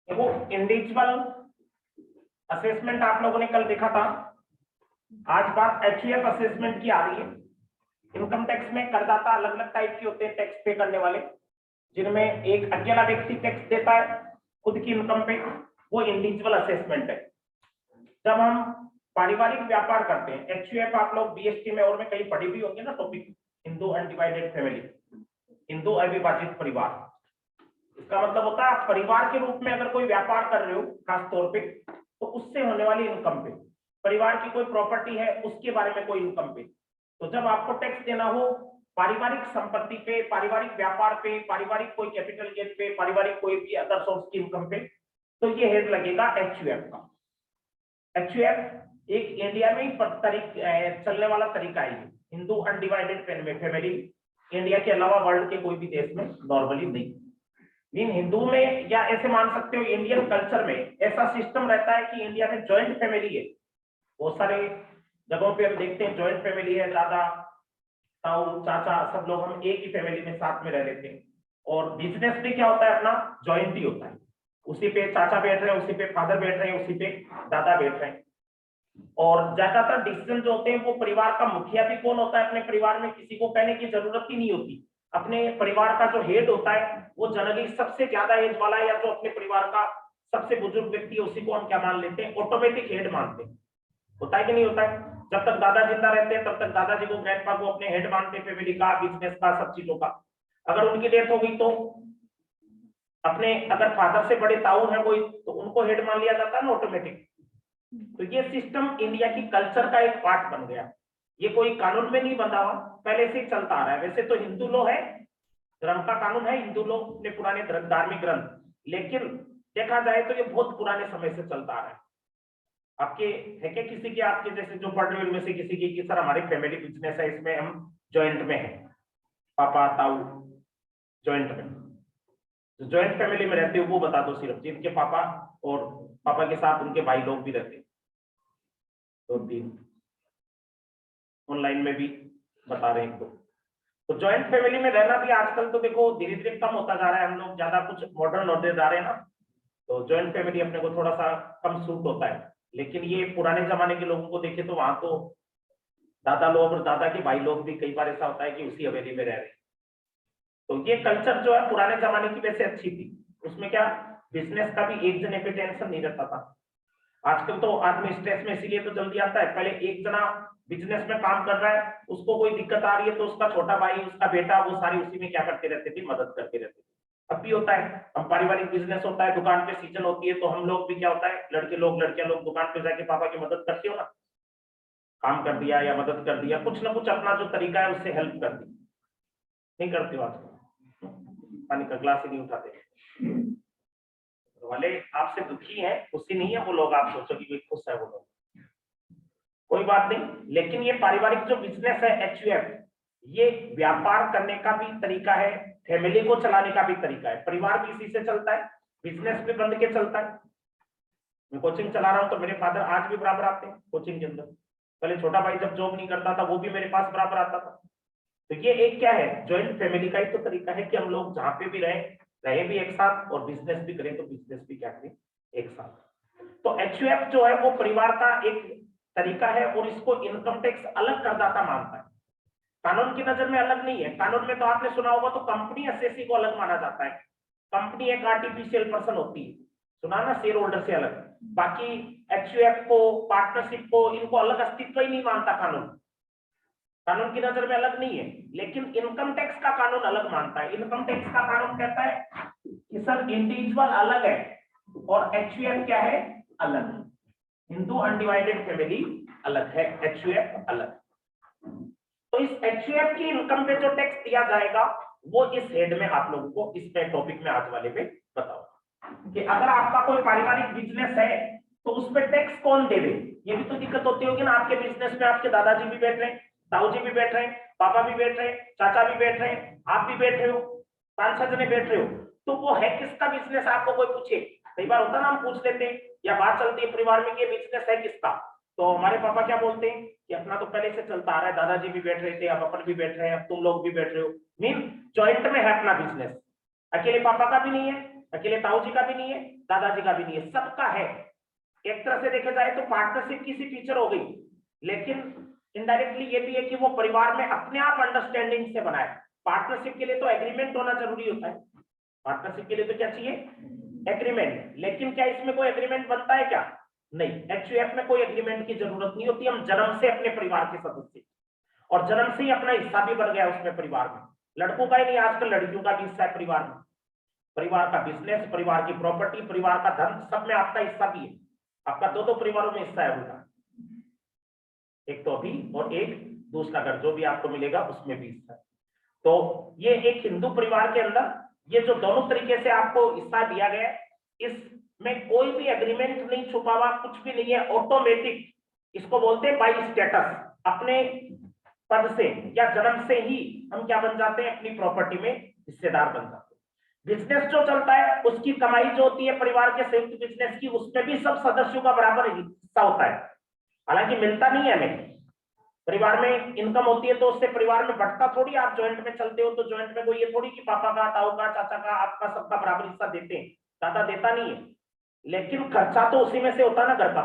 देखो individual assessment आप लोगों ने कल देखा था, आज बात एचयूएफ असेसमेंट की आ रही है। इनकम टैक्स में करदाता अलग अलग टाइप के होते हैं टैक्स पे करने वाले, जिनमें एक अकेला व्यक्ति टैक्स देता है खुद की इनकम पे, वो इंडिविजुअल असेसमेंट है। जब हम पारिवारिक व्यापार करते हैं, एचयूएफ आप लोग बीएसटी में और में कहीं पढ़ी भी होंगे ना topic, Hindu undivided family, Hindu अविभाजित परिवार। इसका मतलब होता है आप परिवार के रूप में अगर कोई व्यापार कर रहे हो खास तौर पे, तो उससे होने वाली इनकम पे, परिवार की कोई प्रॉपर्टी है उसके बारे में कोई इनकम पे, तो जब आपको टैक्स देना हो पारिवारिक संपत्ति पे, पारिवारिक व्यापार पे, पारिवारिक कोई कैपिटल गेन पे, पारिवारिक कोई भी अदर सोर्स की इनकम पे, तो ये हेड लगेगा एचयूएफ का। एचयूएफ एक इंडिया में ही चलने वाला तरीका है, हिंदू अनडिवाइडेड फैमिली, इंडिया के अलावा वर्ल्ड के कोई भी देश में नॉर्मली नहीं। इन हिंदू में या ऐसे मान सकते हो इंडियन कल्चर में ऐसा सिस्टम रहता है कि इंडिया में जॉइंट फैमिली है। बहुत सारे जगहों पे हम देखते हैं जॉइंट फैमिली है, दादा ताऊ चाचा सब लोग हम एक ही फैमिली में साथ में रह लेते हैं। और बिजनेस भी क्या होता है अपना जॉइंट ही होता है, उसी पे चाचा बैठ रहे हैं, उसी पे फादर बैठ रहे हैं, उसी पे दादा बैठ रहे हैं। और ज्यादातर डिसीजन जो होते हैं वो परिवार का मुखिया भी कौन होता है अपने परिवार में, किसी को कहने की जरूरत ही नहीं होती। अपने परिवार का जो हेड होता है वो जनरली सबसे ज्यादा एज वाला है, या जो अपने परिवार का सबसे बुजुर्ग व्यक्ति है उसी को हम क्या मान लेते हैं, ऑटोमेटिक हेड मानते हैं। होता है कि नहीं होता है? जब तक दादा जिंदा रहते हैं तब तक दादाजी को, ग्रैंडपा को अपने हेड मानते हैं, फैमिली का, बिजनेस का, सब चीजों का। अगर उनकी डेथ हो गई तो अपने, अगर फादर से बड़े ताऊ हैं कोई, तो उनको हेड मान लिया जाता है ना ऑटोमेटिक। तो ये सिस्टम इंडिया की कल्चर का एक पार्ट बन गया। ये कोई कानून में नहीं बंधा हुआ, पहले से ही चलता आ रहा है। वैसे तो हिंदू लॉ है, धर्म का कानून है हिंदू लॉ ने, पुराने धार्मिक ग्रंथ, लेकिन देखा जाए तो ये बहुत पुराने समय से चलता आ रहा है। आपके है क्या किसी के, आपके जैसे जो पढ़ रहे हो इनमें से किसी की कि सर हमारी फैमिली बिजनेस है, इसमें हम जॉइंट में है, पापा ताऊ जॉइंट में, जो जॉइंट फैमिली में रहते हो वो बता दो सिर्फ, जिनके पापा और पापा के साथ उनके भाई लोग भी रहते हैं। दो तीन ऑनलाइन में भी बता रहे हैं। तो जॉइंट फैमिली में रहना भी आजकल तो देखो धीरे धीरे कम होता जा रहा है, हम लोग ज्यादा कुछ मॉडर्न होते जा रहे हैं ना, तो जॉइंट फैमिली अपने को थोड़ा सा कम सूट होता है। लेकिन ये पुराने जमाने के लोगों को देखे तो वहां तो दादा लोग और दादा के भाई लोग भी कई बार ऐसा होता है कि उसी हवेली में रह रहे हैं। तो ये कल्चर जो है पुराने जमाने की वैसे अच्छी थी, उसमें क्या बिजनेस का भी एक जने पे टेंशन नहीं रहता था। आजकल तो आदमी स्ट्रेस में इसीलिए तो जल्दी आता है, पहले एक जना बिजनेस में काम कर रहा है, उसको कोई दिक्कत आ रही है तो उसका छोटा भाई, उसका बेटा, वो सारी उसी में क्या करते रहते थे, मदद करते रहते थे। अब भी होता है, हम पारिवारिक बिजनेस होता है, दुकान पे सीजन होती है तो हम लोग भी क्या होता है, लड़के लोग लड़कियां लोग दुकान पे जाके पापा की मदद करते हो ना, काम कर दिया या मदद कर दिया, कुछ ना कुछ अपना जो तरीका है उससे हेल्प कर दी। नहीं करते हो आजकल, पानी का ग्लास ही नहीं उठाते वाले आपसे दुखी है, खुशी नहीं है वो लोग, आप सोचो कि खुश है वो लोग, कोई बात नहीं। लेकिन ये पारिवारिक जो बिजनेस है एचयूएफ, ये व्यापार करने का भी तरीका है, फैमिली को चलाने का भी तरीका है। परिवार भी इसी से चलता है, बिजनेस भी बंद के चलता है। मैं कोचिंग चला रहा हूँ तो मेरे फादर आज भी बराबर आते हैं कोचिंग के अंदर, पहले छोटा भाई जब जॉब नहीं करता था वो भी मेरे पास बराबर आता था। तो ये एक क्या है, ज्वाइंट फैमिली का ही तो तरीका है कि हम लोग जहाँ पे भी रहे भी एक साथ, और बिजनेस भी करें तो बिजनेस भी क्या करें एक साथ। तो एचयूएफ जो है वो परिवार का एक तरीका है, और इसको इनकम टैक्स अलग करदाता मानता है, कानून की नजर में अलग नहीं है। कानून में तो आपने सुना होगा तो कंपनी एसएससी को अलग माना जाता है, कंपनी एक आर्टिफिशियल पर्सन होती है, सुना ना, शेयर होल्डर से अलग। बाकी एचयूएफ को, पार्टनरशिप को, इनको अलग अस्तित्व ही नहीं मानता कानून, कानून की नजर में अलग नहीं है। लेकिन इनकम टैक्स का कानून अलग मानता है। इनकम टैक्स का कानून कहता है कि सर इंडिविजुअल अलग है और एचयूएफ क्या है, अलग है। हिंदू अनडिवाइडेड फैमिली अलग है, एचयूएफ अलग। तो इस एचयूएफ की इनकम पे जो टैक्स दिया जाएगा वो इस हेड में आप लोगों को इस पे टॉपिक में आज वाले पे बताओ कि अगर आपका कोई पारिवारिक बिजनेस है तो उस पे टैक्स कौन दे दे। ये भी तो दिक्कत होती होगी ना, आपके बिजनेस में आपके दादाजी भी बैठ रहे हैं, ताऊ जी भी बैठ रहे हैं, पापा भी बैठ रहे हैं, चाचा भी बैठ रहे हैं, आप भी बैठ रहे हो, 5-6 जने बैठ रहे हो, तो वो है किसका बिजनेस, आपको कोई पूछे, कई बार होता ना हम पूछ लेते हैं या बात चलती है परिवार में कि बिजनेस है किसका, तो हमारे पापा क्या बोलते हैं कि अपना तो पहले से चलता आ रहा है, दादाजी भी बैठ रहे थे, अब अपन भी बैठ रहे हैं, अब तुम लोग भी बैठ रहे हो। मीन जॉइंट में है अपना बिजनेस, अकेले पापा का भी नहीं है, अकेले ताऊ जी का भी नहीं है, दादाजी का भी नहीं है, सबका है। एक तरह से देखा जाए तो पार्टनरशिप किसी टीचर हो गई, लेकिन इनडायरेक्टली ये भी है कि वो परिवार में अपने आप अंडरस्टैंडिंग से बनाए। पार्टनरशिप के लिए तो एग्रीमेंट होना जरूरी होता है, पार्टनरशिप के लिए तो क्या चाहिए, एग्रीमेंट। लेकिन क्या इसमें कोई एग्रीमेंट बनता है क्या, नहीं, एचयूएफ में कोई एग्रीमेंट की जरूरत नहीं होती। हम जन्म से अपने परिवार के सदस्य, और जन्म से ही अपना हिस्सा भी बन गया उसमें परिवार में। लड़कों का ही नहीं, आजकल लड़कियों का भी हिस्सा है परिवार में। परिवार का बिजनेस, परिवार की प्रॉपर्टी, परिवार का धन, सब में आपका हिस्सा भी है। आपका दो परिवारों में हिस्सा है उनका, एक तो अभी और एक दूसरा घर जो भी आपको मिलेगा उसमें भी हिस्सा है। तो ये एक हिंदू परिवार के अंदर ये जो दोनों तरीके से आपको हिस्सा दिया गया है, इसमें कोई भी एग्रीमेंट नहीं छुपा हुआ, कुछ भी नहीं है, ऑटोमेटिक। इसको बोलते हैं बाई स्टेटस, अपने पद से या जन्म से ही हम क्या बन जाते हैं, अपनी प्रॉपर्टी में हिस्सेदार बन जाते हैं। बिजनेस जो चलता है उसकी कमाई जो होती है परिवार के संयुक्त बिजनेस की, उसमें भी सब सदस्यों का बराबर हिस्सा होता है। हालांकि मिलता नहीं है हमें, परिवार में इनकम होती है तो उससे परिवार में बढ़ता थोड़ी। आप जॉइंट में चलते हो तो जॉइंट में कोई ये थोड़ी कि पापा का, ताऊ का, चाचा का, आपका सबका बराबर हिस्सा देते हैं, ज्यादा देता नहीं है। लेकिन खर्चा तो उसी में से होता है ना, घर का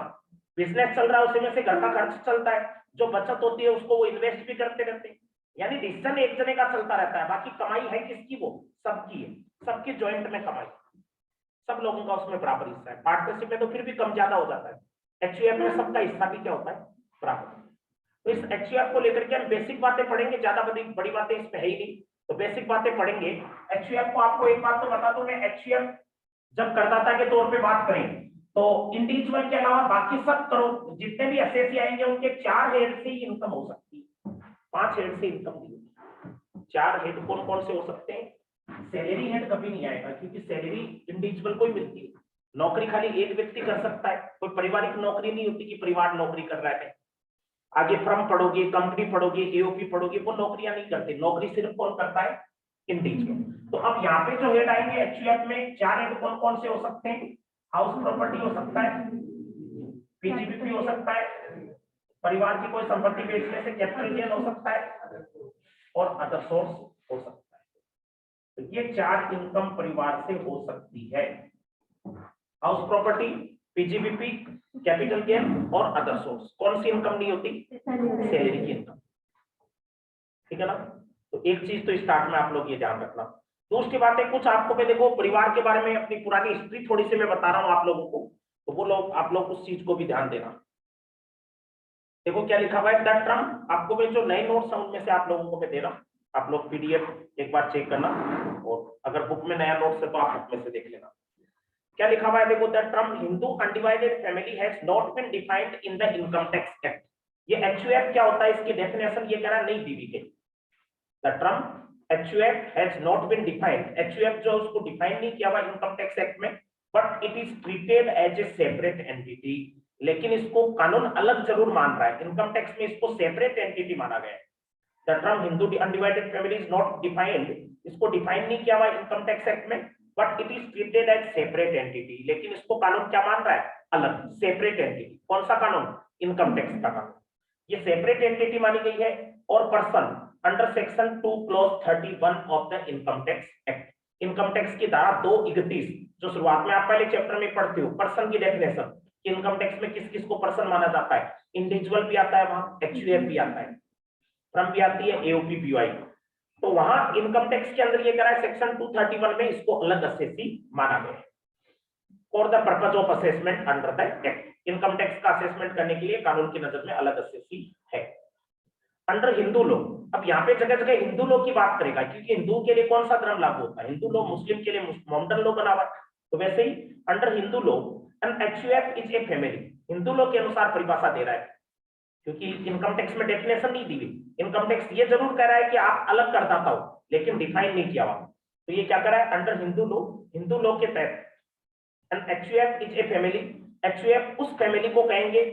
बिजनेस चल रहा है उसी में से घर का खर्च चलता है, जो बचत होती है उसको वो इन्वेस्ट भी करते रहते हैं। यानी डिसीजन एक जने का चलता रहता है, बाकी कमाई है किसकी, वो सबकी है, सबकी जॉइंट में कमाई, सब लोगों का उसमें बराबर हिस्सा है। पार्टनरशिप में तो फिर भी कम ज्यादा हो जाता है, एचयूएफ में सबका हिस्सा भी क्या होता है, बराबर। तो इस एचयूएफ को लेकर के हम बेसिक बातें पढ़ेंगे, ज्यादा बड़ी बातें इसमें है ही नहीं, तो बेसिक बातें पढ़ेंगे। एचयूएफ को आपको एक बात तो बता दूं मैं, एचयूएफ जब करदाता के तौर पे बात करें तो इंडिविजुअल के अलावा बाकी सब करो जितने भी एसएससी आएंगे उनके 4 हेड से ही इनकम हो सकती है, 5 हेड से इनकम नहीं होती। 4 हेड कौन कौन से हो सकते हैं, सैलरी हेड कभी नहीं आएगा, क्योंकि सैलरी इंडिविजुअल को ही मिलती है, नौकरी खाली एक व्यक्ति कर सकता है, कोई पारिवारिक नौकरी नहीं होती कि परिवार नौकरी कर रहा है। आगे फर्म पढ़ोगे, कंपनी पढ़ोगे, एओपी पढ़ोगे, वो नौकरियां नहीं करते, नौकरी सिर्फ कौन करता है, इंडिविजुअल। तो अब यहाँ पे जो हेड आएंगे एचयूएफ में 4 हेड कौन कौन से हो सकते हैं, हाउस प्रॉपर्टी हो सकता है, पीजीबीपी हो सकता है, परिवार की कोई संपत्ति बेचने से कैपिटल गेन हो सकता है, और अदर सोर्स हो सकता है। तो ये 4 इनकम परिवार से हो सकती है, house property, PGBP, capital gain और अदर सोर्स। कौन सी इनकम नहीं होती, सैलरी की इनकम, ठीक है ना। तो एक चीज तो स्टार्ट में आप लोग ये ध्यान रखना। दूसरी बात है, कुछ आपको मैं देखो परिवार के बारे में अपनी पुरानी हिस्ट्री थोड़ी सी मैं बता रहा हूं आप लोगों को, तो वो लोग आप लोग उस चीज को भी ध्यान देना। देखो क्या लिखा हुआ है, द टर्म, आपको मैं जो नए नोट्स हैं उनमें से आप लोगों को मैं दे रहा हूं, आप लोग पीडीएफ एक बार चेक करना, और अगर बुक में नया नोट्स है तो आप बुक में से देख लेना। क्या लिखा हुआ है देखो, the term Hindu undivided family has not been defined in the income tax act. ये एचयूएफ क्या होता है, इसकी डेफिनेशन ये कह रहा है नहीं दी गई। The term HUF has not been defined, HUF जो उसको डिफाइन नहीं किया हुआ इनकम टैक्स एक्ट में, but it is treated as a separate entity. लेकिन इसको कानून अलग जरूर मान रहा है, इनकम टैक्स में इसको सेपरेट एंटिटी माना गया है। The term Hindu undivided family is not defined, इसको डिफाइन नहीं किया हुआ इनकम टैक्स एक्ट में, but it is treated as separate entity. लेकिन इसको कानून क्या मान रहा है, अलग, सेपरेट एंटिटी। कौन सा कानून, इनकम टैक्स का कानून, ये सेपरेट एंटिटी मानी गई है। और person under section 2 clause 31 of the income tax act, income tax की धारा 231 जो शुरुआत में आप पहले चैप्टर में पढ़ते हो, पर्सन की डेफिनेशन, इनकम टैक्स में किस किस को पर्सन माना जाता है, इंडिविजुअल भी आता है वहां, एचयूएफ भी आता है, फ्रम भी आती है, एओपी, बीवाई। तो वहां इनकम टैक्स के अंदर ये कह रहा है सेक्शन 231 में इसको अलग असेसी माना गया है for the purpose of assessment under the act. Income tax का असेसमेंट करने के लिए कानून की नजर में अलग असेसी है। अंडर हिंदू लॉ, अब यहाँ पे जगह जगह हिंदू लॉ की बात करेगा, क्योंकि हिंदू के लिए कौन सा धर्म लागू होता है, हिंदू लॉ, मुस्लिम के लिए मोहम्मदन लॉ बना हुआ है। तो वैसे ही under Hindu law an HUF is a family, Hindu law के अनुसार परिभाषा दे रहा है, क्योंकि इनकम टैक्स में डेफिनेशन नहीं दी हुई। इनकम टैक्स ये जरूर कह रहा है कि आप अलग करदाता हो, लेकिन डिफाइन नहीं किया हुआ। तो ये क्या कर रहा है, अंडर हिंदू लॉ के तहत an HUF is a family, HUF उस फैमिली को कहेंगे,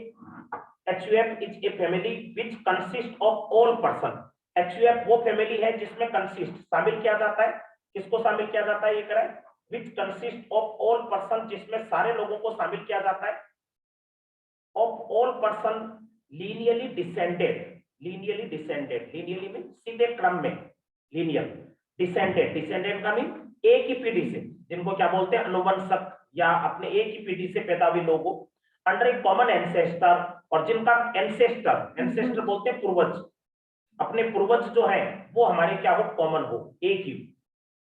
HUF is a family which consists of all person। HUF वो फैमिली है जिसमें कंसिस्ट, शामिल किया जाता है, किसको शामिल किया जाता है, ये कह रहा है which consists of all person, जिसमें सारे लोगों को शामिल किया जाता है, of all person lineally descended, lineally में सीधे क्रम में, linear डिसेंडेंट, डिसेंडेंट का मीन एक ही पीढ़ी से, जिनको क्या बोलते हैं अनुवंशक, या अपने एक ही पीढ़ी से पैदा हुए लोगों अंडर ए कॉमन एंसेस्टर, और जिनका एंसेस्टर, एंसेस्टर बोलते हैं पूर्वज, अपने पूर्वज जो है वो हमारे क्या हो, कॉमन हो, एक ही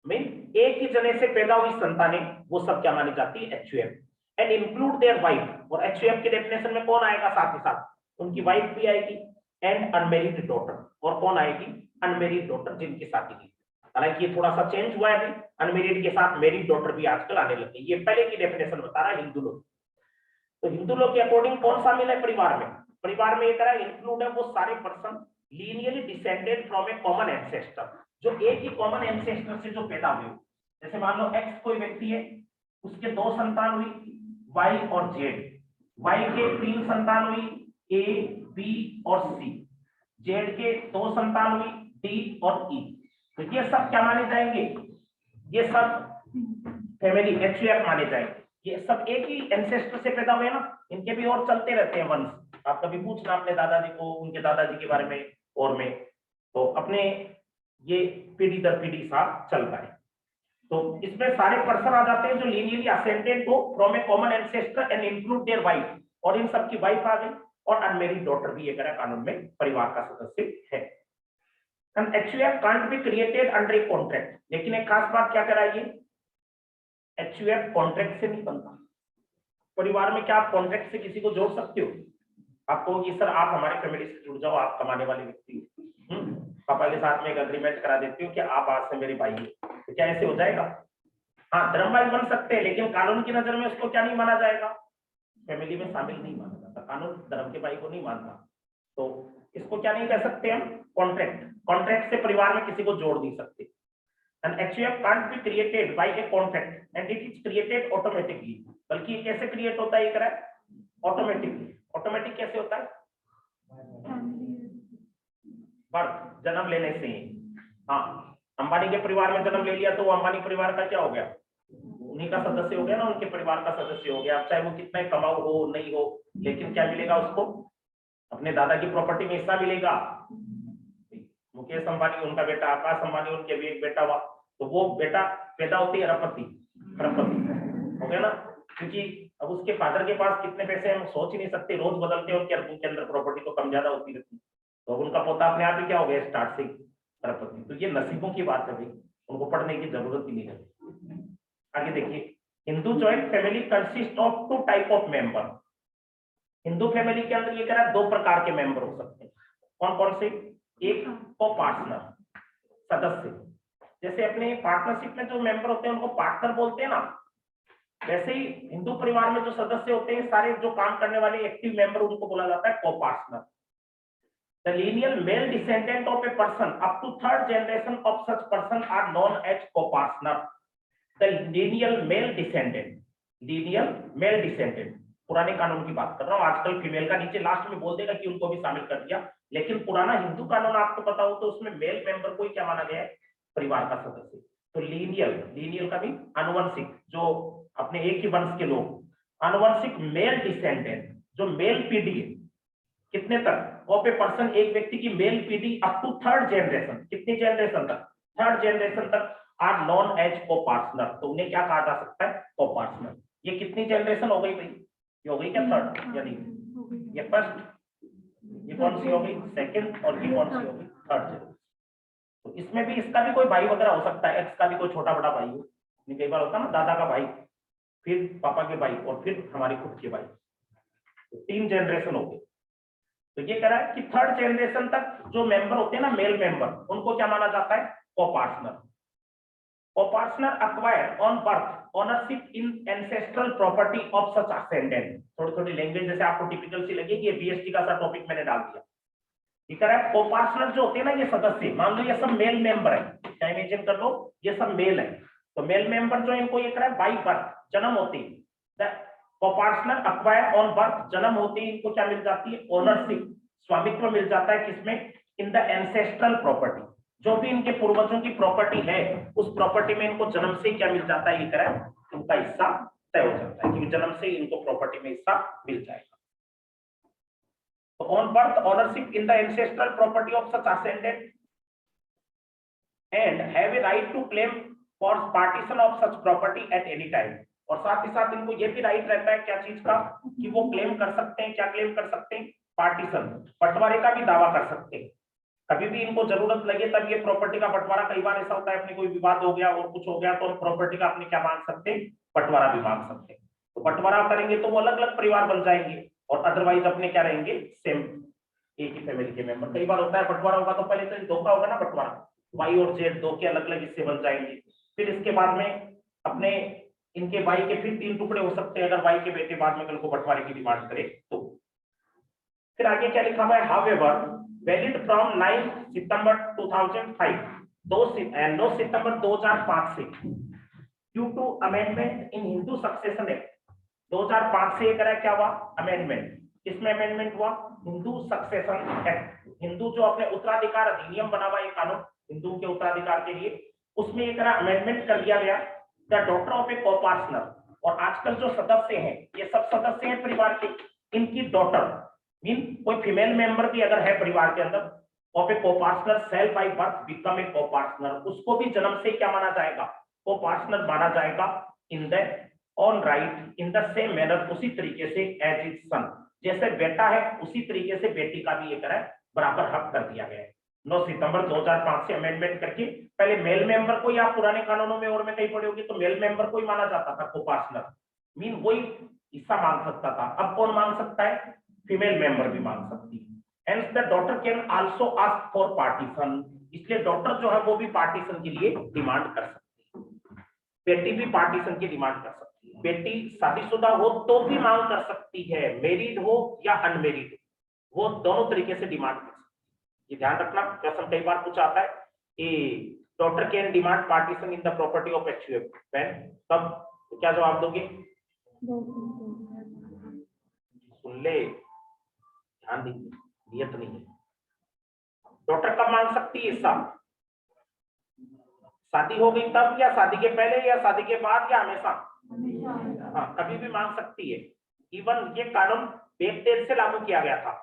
मीन एक ही जने से पैदा हुई संतानें, वो सब क्या मानी जाती है, HUF, and include their wife, और HUF के डेफिनेशन में कौन आएगा, साथ ही साथ उनकी वाइफ भी आएगी, एंड अनमेरिड डॉटर, और कौन आएगी, अनमेरिड डॉटर जिनकी शादी की। हालांकि ये थोड़ा सा चेंज हुआ है अभी, अनमेरिड के साथ मेरिड डॉटर भी आजकल आने लगी, ये पहले की डेफिनेशन बता रहा है हिंदू लोग। तो हिंदू लोग के अकॉर्डिंग कौन शामिल है परिवार में, परिवार में एक तरह इंक्लूड है वो सारे person linearly descended from a common ancestor, जो एक ही कॉमन एंसेस्टर से जो पैदा हुए। जैसे मान लो एक्स कोई व्यक्ति है, उसके 2 संतान हुई, वाई और जेड, वाई के 3 संतान हुई, ए बी और सी, जेड के 2 संतान हुई, डी और ई। तो ये सब क्या माने जाएंगे, ये सब फैमिली HUF माने जाएंगे, ये सब एक ही एंसेस्टर से पैदा हुए ना, इनके भी और चलते रहते हैं वंश। आप कभी पूछना अपने दादाजी को उनके दादाजी के बारे में और में, तो अपने ये पीढ़ी दर पीढ़ी साथ चलता है। तो इसमें सारे पर्सन आ जाते हैं जो लीनियरली असेंडेंट हो from a common ancestor and include their wife, और इन सबकी वाइफ आ गई, और अनमेरिड डॉटर भी एक कानून में परिवार का सदस्य है। And HUF can't be created under a contract, लेकिन एक खास बात क्या कराइए, HUF कॉन्ट्रैक्ट से नहीं बनता। परिवार में क्या आप कॉन्ट्रैक्ट से किसी को जोड़ सकते हो, आपको कि सर आप हमारे फैमिली से जुड़ जाओ, आप कमाने वाले व्यक्ति, पापा के साथ में एक अग्रीमेंट करा देती हूँ कि आप आज से मेरे भाई हैं, तो क्या ऐसे हो जाएगा? हाँ, धर्म भाई बन सकते हैं, लेकिन कानून की नजर में उसको क्या नहीं माना जाएगा, फैमिली में शामिल नहीं माना जाता, कानून धर्म के भाई को नहीं मानता, तो इसको क्या नहीं कह सकते हम, कॉन्ट्रैक्ट। कॉन्ट्रैक्ट से परिवार में किसी को जोड़ नहीं सकते। And HUF can't be created by a contract and it is created automatically, बल्कि ये कैसे क्रिएट होता है, ये करा ऑटोमेटिकली। ऑटोमेटिक कैसे होता है, बर्थ, जन्म लेने से। हाँ, अंबानी के परिवार में जन्म ले लिया तो वो अंबानी परिवार का क्या हो गया, उन्हीं का सदस्य हो गया ना, उनके परिवार का सदस्य हो गया। अब चाहे वो कितना कमाऊ हो नहीं हो, लेकिन क्या मिलेगा उसको, अपने दादा की प्रॉपर्टी में हिस्सा मिलेगा। मुकेश अंबानी उनका बेटा, आकाश अंबानी उनके भी एक बेटा हुआ, तो वो बेटा पैदा होती है अरबपति, हो गया ना, क्योंकि अब उसके फादर के पास कितने पैसे हम सोच ही नहीं सकते, रोज बदलते हैं, उनके अरबों के अंदर प्रॉपर्टी तो कम ज्यादा होती रहती, तो उनका पोता अपने आप ही क्या हो गया, स्टार्ट से अरबपति। तो ये नसीबों की बात है भाई, उनको पढ़ने की जरूरत ही नहीं है। आगे देखिए, Hindu joint family consist of 2 type of member. Hindu family के अंदर ये कह रहा है 2 प्रकार के मेंबर हो सकते हैं। कौन कौन से, एक को पार्टनर, सदस्य, जैसे अपने पार्टनरशिप में जो मेंबर होते हैं उनको पार्टनर बोलते हैं ना, वैसे ही हिंदू परिवार में जो सदस्य होते हैं सारे जो काम करने वाले एक्टिव मेंबर, उनको बोला जाता है copartner. The lineal male descendant of a person up to 3rd generation of such person are known as copartner. The lineal male descendant, lineal male descendant, पुराने कानून की बात कर रहा हूँ, आजकल फीमेल का नीचे लास्ट में बोल देगा कि उनको भी शामिल कर दिया, लेकिन पुराना हिंदू कानून आपको पता हो तो उसमें मेल मेंबर को ही क्या माना गया है, परिवार का सदस्य। तो लीनियल, लीनियल का भी आनुवंशिक, जो अपने एक ही वंश के लोग, आनुवंशिक मेल डिसेंडेंट, जो मेल पीढ़ी है, कितने तक ऑफ ए पर्सन, एक व्यक्ति की मेल पीढ़ी अप टू 3rd जनरेशन, कितनी जनरेशन तक, 3rd जनरेशन तक, आर नॉन एज को-पार्टनर। तो उन्हें क्या कहा जा सकता है, को-पार्टनर। ये कितनी जनरेशन हो गई भाई, ये हो गई क्या 3rd, यानी ये फर्स्ट, ये कौन सी हो गई, 2nd, और ये कौन सी हो गई, 3rd। तो इसमें भी इसका भी कोई भाई वगैरह हो सकता है, एक्स का भी कोई छोटा बड़ा भाई हो, कई बार होता है ना, दादा का भाई, फिर पापा के भाई, और फिर हमारे खुद के भाई, तो 3 जनरेशन हो गए। तो ये कह रहा है कि 3rd जनरेशन तक जो मेंबर होते हैं ना, मेल मेंबर, उनको क्या माना जाता है, copartner. Copartner acquire on birth ownership in ancestral property of such ascendant. थोड़ी थोड़ी लैंग्वेज जैसे आपको टिपिकल सी लगेगी, ये बीएसटी का सा टॉपिक मैंने डाल दिया। ठीक है, को-पार्टनर जो होते हैं ना, ये सदस्य, मान लो ये सब मेल मेंबर है, क्या इमेजिन कर लो, ये सब मेल है, तो मेल मेंबर जो इनको ये कह रहा है बाई बर्थ, जन्म होते ही को-पार्टनर अक्वायर ऑन बर्थ, जन्म होते ही इनको क्या मिल जाती है, ओनरशिप, स्वामित्व मिल जाता है, किसमें, इन द एंसेस्ट्रल प्रॉपर्टी, जो भी इनके पूर्वजों की प्रॉपर्टी है, उस प्रॉपर्टी में इनको जन्म से क्या मिल जाता है, ये कह रहा है उनका हिस्सा तय हो जाता है, क्योंकि जन्म से इनको प्रॉपर्टी में हिस्सा मिल जाएगा। तो on birth ownership in the ancestral property of such ascendant, and have a right to claim for partition of such property at any time. और साथ ही साथ इनको ये भी राइट रहता है क्या चीज का, कि वो क्लेम कर सकते हैं, क्या क्लेम कर सकते हैं, पार्टीशन, बंटवारे का भी दावा कर सकते हैं। कभी भी इनको जरूरत लगे तब ये प्रॉपर्टी का बंटवारा, कई बार ऐसा होता है अपने कोई विवाद हो गया और कुछ हो गया तो हम प्रॉपर्टी का अपने क्या मांग सकते हैं, बंटवारा भी मांग सकते हैं। तो बंटवारा करेंगे तो वो अलग अलग परिवार बन जाएंगे और अदरवाइज अपने क्या रहेंगे, सेम एक ही फैमिली के मेंबर। कई बार होता है बंटवारा होगा तो पहले तो दो का होगा ना बंटवारा, वाई और जेड दो के अलग अलग हिस्से बन जाएंगे, फिर इसके बाद में अपने इनके वाई के फिर 3 टुकड़े हो सकते हैं अगर वाई के बेटे बाद में कल को बंटवारे की डिमांड करे तो। फिर आगे क्या लिखा हुआ है, हाउएवर वैलिड फ्रॉम 9 सितंबर 2005, 9 सितंबर 2005 से, due to amendment in Hindu succession act. 2005 से करा क्या हुआ, अमेंडमेंट। किसमें अमेंडमेंट हुआ, हिंदू सक्सेशन एक्ट, हिंदू जो अपने उत्तराधिकार अधिनियम बना हुआ है कानून हिंदू के उत्तराधिकार के लिए, उसमें एक अमेंडमेंट कर दिया गया। द डॉटर ऑफ ए को-पार्टनर, और आजकल जो सदस्य हैं ये सब सदस्य हैं परिवार के, इनकी डॉटर मीन कोई फीमेल मेंबर भी अगर है परिवार के अंदर of a copartner shall by birth become a copartner, उसको भी जन्म से क्या माना जाएगा, को-पार्टनर माना जाएगा in the on right in the same manner, उसी तरीके से एज इज सन, जैसे बेटा है उसी तरीके से बेटी का भी एक बराबर हक कर दिया गया है। 9 सितंबर 2005 से अमेंडमेंट करके, पहले मेल मेंबर को, या पुराने कानूनों में और में कहीं पढ़े होगी तो मेल मेंबर को ही माना जाता था को-पार्टनर, मीन वही हिस्सा मांग सकता था। अब कौन मांग सकता है, फीमेल मेंबर भी मांग सकती है। Hence the daughter can also ask for partition, इसलिए डॉटर जो है वो भी पार्टीशन के लिए डिमांड कर सकती है, बेटी भी पार्टीशन की डिमांड कर सकती है। बेटी शादीशुदा हो तो भी मांग कर सकती है, मैरिड हो या अनमेरिड, वो दोनों तरीके से डिमांड कर सकती है। ये ध्यान रखना, क्वेश्चन कई बार पूछा आता है कि daughter can demand partition in the property of actual when, तब तो क्या जवाब दोगे, सुन ले, ध्यान दीजिए, नियत नहीं है। डॉटर कब मांग सकती है हिस्सा, शादी हो गई तब, या शादी के पहले, या शादी के बाद, या हमेशा, हाँ कभी भी मांग सकती है। इवन ये कानून एक देर से लागू किया गया था,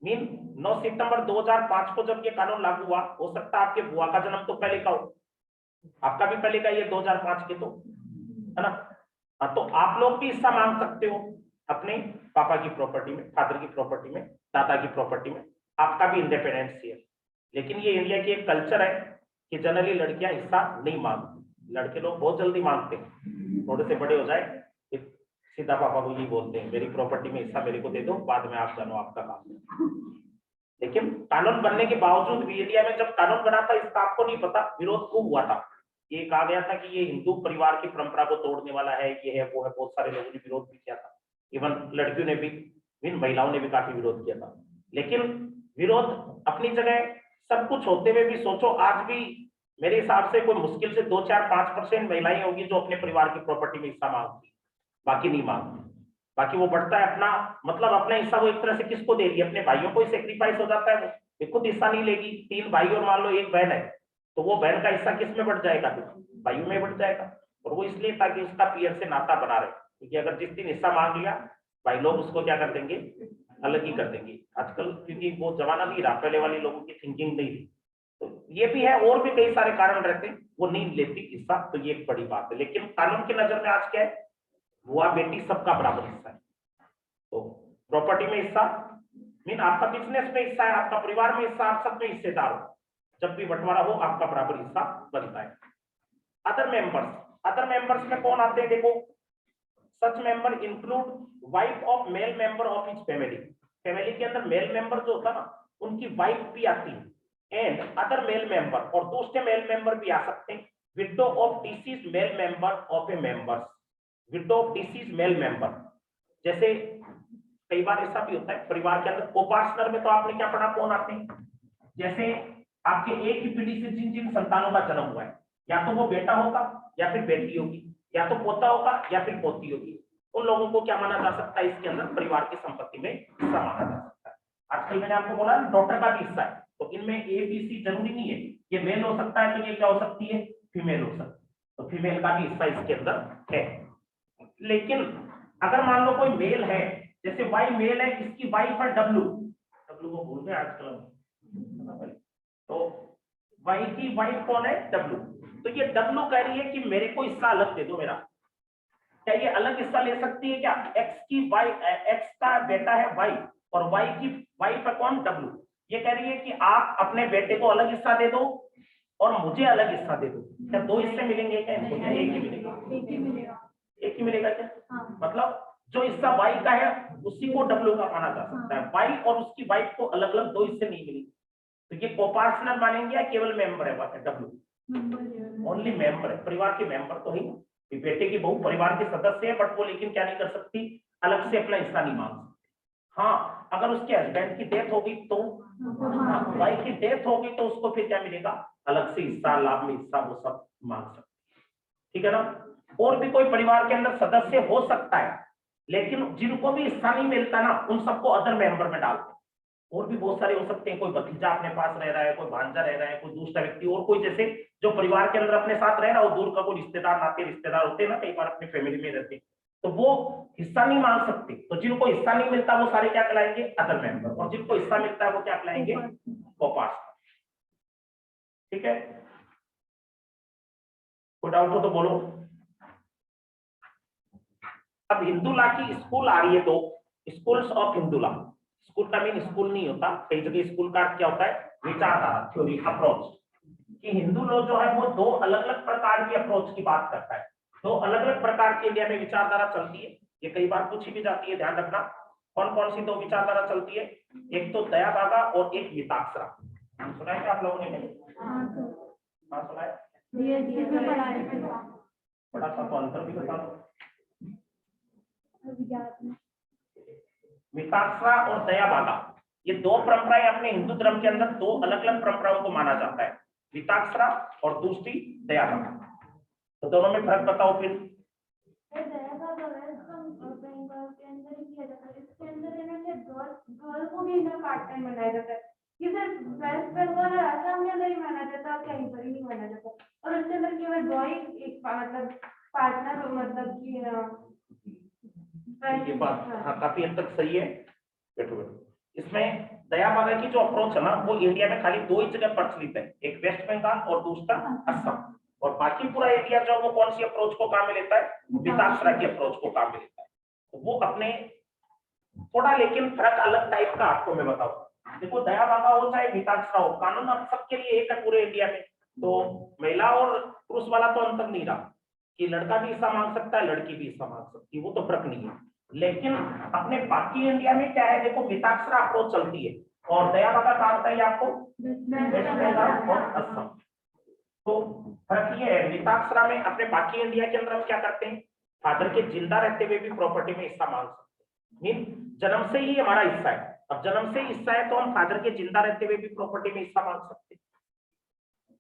मीन 9 सितंबर 2005 को जब ये कानून लागू हुआ, हो सकता है आपके बुआ का जन्म तो पहले का हो, आपका भी पहले का, ये 2005 के तो है ना। हाँ, तो आप लोग भी हिस्सा मांग सकते हो अपने पापा की प्रॉपर्टी में, फादर की प्रॉपर्टी में, दादा की प्रॉपर्टी में, आपका भी इंडिपेंडेंस है। लेकिन ये इंडिया की एक कल्चर है कि जनरली लड़कियां हिस्सा नहीं मांगती, लड़के लोग बहुत जल्दी मांगते हैं, थोड़े से बड़े हो जाए सीधा पापा को ये बोलते हैं मेरी प्रॉपर्टी में हिस्सा मेरे को दे दो, बाद में आप जानो आपका काम। लेकिन कानून बनने के बावजूद भी इंडिया में जब कानून बना था इसका आपको नहीं पता विरोध खूब हुआ था, ये कहा गया था कि ये हिंदू परिवार की परंपरा को तोड़ने वाला है, ये है वो है, बहुत सारे लोगों ने विरोध भी किया था, इवन लड़कियों ने भी, महिलाओं ने भी काफी विरोध किया था। लेकिन विरोध अपनी जगह, सब कुछ होते हुए भी सोचो आज भी मेरे हिसाब से कोई मुश्किल से 2-4-5% महिलाएं होगी जो अपने परिवार की प्रॉपर्टी में हिस्सा मांगती, बाकी नहीं मांगती। बाकी वो बढ़ता है अपना, मतलब अपना हिस्सा वो एक तरह से किसको दे रही है, अपने भाइयों को ही सेक्रीफाइस हो जाता है, वो खुद हिस्सा नहीं लेगी। 3 भाई और मान लो 1 बहन है तो वो बहन का हिस्सा किस में बढ़ जाएगा, भाइयों में बढ़ जाएगा। और वो इसलिए ताकि उसका पीयर से नाता बना रहे, क्योंकि अगर जिस दिन हिस्सा मांग लिया भाई लोग उसको क्या कर देंगे, अलग ही कर देंगे आजकल, क्योंकि वो जमाना भी रहा, पहले वाली लोगों की थिंकिंग नहीं थी। तो ये भी है, और भी कई सारे कारण रहते हैं, वो नहीं लेती हिस्सा, तो ये एक बड़ी बात है। लेकिन कानून की नजर में आज क्या है, बुआ बेटी सबका बराबर हिस्सा है। तो प्रॉपर्टी में हिस्सा मीन आपका बिजनेस में हिस्सा है, आपका परिवार में हिस्सा, आप सब में हिस्सेदार हो, जब भी बंटवारा हो आपका बराबर हिस्सा बनता है। अदर मेंबर्स में कौन आते हैं, देखो such member include wife of male member of his family, family के अंदर मेल मेंबर जो होता है ना उनकी वाइफ भी आती है, एंड अदर मेल मेंबर, और दूसरे मेल मेंबर भी आ सकते हैं, window of deceased mail member of A members, window of deceased male member. जैसे कई बार ऐसा भी होता है परिवार के अंदर को-पार्टनर में, तो आपने क्या पढ़ा कौन आते हैं, जैसे आपके एक ही पीढ़ी से जिन जिन संतानों का जन्म हुआ है, या तो वो बेटा होगा या फिर बेटी होगी, या तो पोता होगा या फिर पोती होगी, उन लोगों को क्या माना जा सकता है, इसके अंदर परिवार की संपत्ति में हिस्सा माना जा सकता है। आजकल मैंने आपको बोला डॉटर का भी हिस्सा है, तो इनमें ए बी सी जरूरी नहीं है, ये मेल हो सकता है तो ये क्या हो सकती है, फीमेल हो सकती है, तो फीमेल का भी हिस्सा इसके अंदर है। लेकिन अगर मान लो कोई मेल है, जैसे वाई मेल है, इसकी वाइफ है डब्लू, डब्लू को भूल गए आजकल, तो वाई की वाइफ कौन है? डब्ल्यू। तो ये डब्ल्यू कह रही है कि मेरे को हिस्सा अलग दे दो मेरा। क्या ये अलग हिस्सा ले सकती है क्या? एक्स की वाई, एक्स का बेटा है वाई और वाई की वाइफ है कौन? डब्ल्यू। ये कह रही है कि आप अपने बेटे को अलग हिस्सा दे दो और मुझे अलग हिस्सा दे दो। क्या दो हिस्से मिलेंगे क्या इनको? एक ही मिलेगा। एक ही मिलेगा क्या? मतलब जो हिस्सा वाई का है उसी को डब्ल्यू का माना जा सकता है। वाई और उसकी वाइफ को अलग अलग दो हिस्से नहीं मिलेंगे। तो ये कोपार्टनर मानेंगे या केवल मेंबर है? डब्ल्यू ओनली मेंबर है, परिवार के मेंबर तो ही। बेटे की बहू परिवार के सदस्य है, बट वो लेकिन क्या नहीं कर सकती? अलग से अपना हिस्सा नहीं मांग सकती। हाँ, अगर उसके हस्बैंड की डेथ होगी तो, वाइफ की डेथ होगी तो उसको फिर क्या मिलेगा? अलग से हिस्सा, लाभ में हिस्सा, वो सब मांग सकती। ठीक है ना? और भी कोई परिवार के अंदर सदस्य हो सकता है, लेकिन जिनको भी हिस्सा नहीं मिलता ना, उन सबको अदर मेंबर में डालते हैं। और भी बहुत सारे हो सकते हैं, कोई भतीजा अपने पास रह रहा है, कोई भांजा रह रहा है, कोई दूसरा व्यक्ति, और कोई जैसे जो परिवार के अंदर अपने साथ रह रहा हो, दूर का कोई रिश्तेदार, नाते रिश्तेदार होते हैं ना, कई बार अपनी फैमिली में रहते हैं, तो वो हिस्सा नहीं मांग सकते। तो जिनको हिस्सा नहीं मिलता वो सारे क्या कहलाएंगे? Other member. और जिनको हिस्सा मिलता है वो क्या कहलाएंगे? कोपार्टनर। ठीक है, कोई डाउट हो तो बोलो। अब हिंदू लॉ की स्कूल आ रही है, तो schools of Hindu law. School का मीन स्कूल नहीं होता, कई जगह स्कूल का क्या होता है? विचारधारा, थ्योरी, अप्रोच। कि हिंदू लॉ जो है वो दो अलग अलग प्रकार की अप्रोच की बात करता है। दो अलग अलग प्रकार की इंडिया में विचारधारा चलती है, ये कई बार पूछी भी जाती है, ध्यान रखना। कौन कौन सी दो विचारधारा चलती है? एक तो दया भागा और एक मिताक्षरा। सुना है क्या आप लोगों ने? हाँ सुना है। बड़ा सा तो अंतर भी बता दो। मिताक्षरा और दया भागा, ये दो परंपराएं अपने हिंदू धर्म के अंदर दो अलग अलग परंपराओं को माना जाता है। मिताक्षरा और दूसरी दया भागा। तो दोनों में फर्क बताओ फिर। वेस्ट बंगाल और असम में नहीं माना जाता, कहीं पर ही नहीं माना जाता, और उसके अंदर केवल बॉय एक मतलब पार्टनर, मतलब कि ये बात हाँ काफी हद तक सही है। बैठो बैठो। इसमें दया भागा की जो अप्रोच है ना, वो इंडिया में खाली दो ही जगह प्रचलित है, एक वेस्ट बंगाल और दूसरा असम। और बाकी पूरा इंडिया जो वो कौन सी अप्रोच को काम में लेता है? मिताक्षरा की अप्रोच को काम में लेता है। तो वो अपने थोड़ा, लेकिन फर्क अलग टाइप का आपको मैं बताऊं। देखो, दया भागा हो चाहे मिताक्षरा हो, कानून अब सबके लिए एक है पूरे इंडिया में। तो महिला और पुरुष वाला तो अंतर नहीं रहा कि लड़का भी हिस्सा मांग सकता है, लड़की भी हिस्सा मांग सकती है, वो तो फर्क नहीं है। लेकिन अपने बाकी इंडिया में क्या है? देखो, मिताक्षरा अप्रोच चलती है और दया भागा कहाँ होता है आपको? वेस्ट बंगाल और असम। तो फर्क ये है, मिताक्षरा में अपने बाकी इंडिया के अंदर हम क्या करते हैं? फादर के जिंदा रहते हुए भी प्रॉपर्टी में हिस्सा मांग सकते हैं। मीन जन्म से ही हमारा हिस्सा है, अब जन्म से हिस्सा है तो हम फादर के जिंदा रहते हुए भी प्रॉपर्टी में हिस्सा मांग सकते हैं।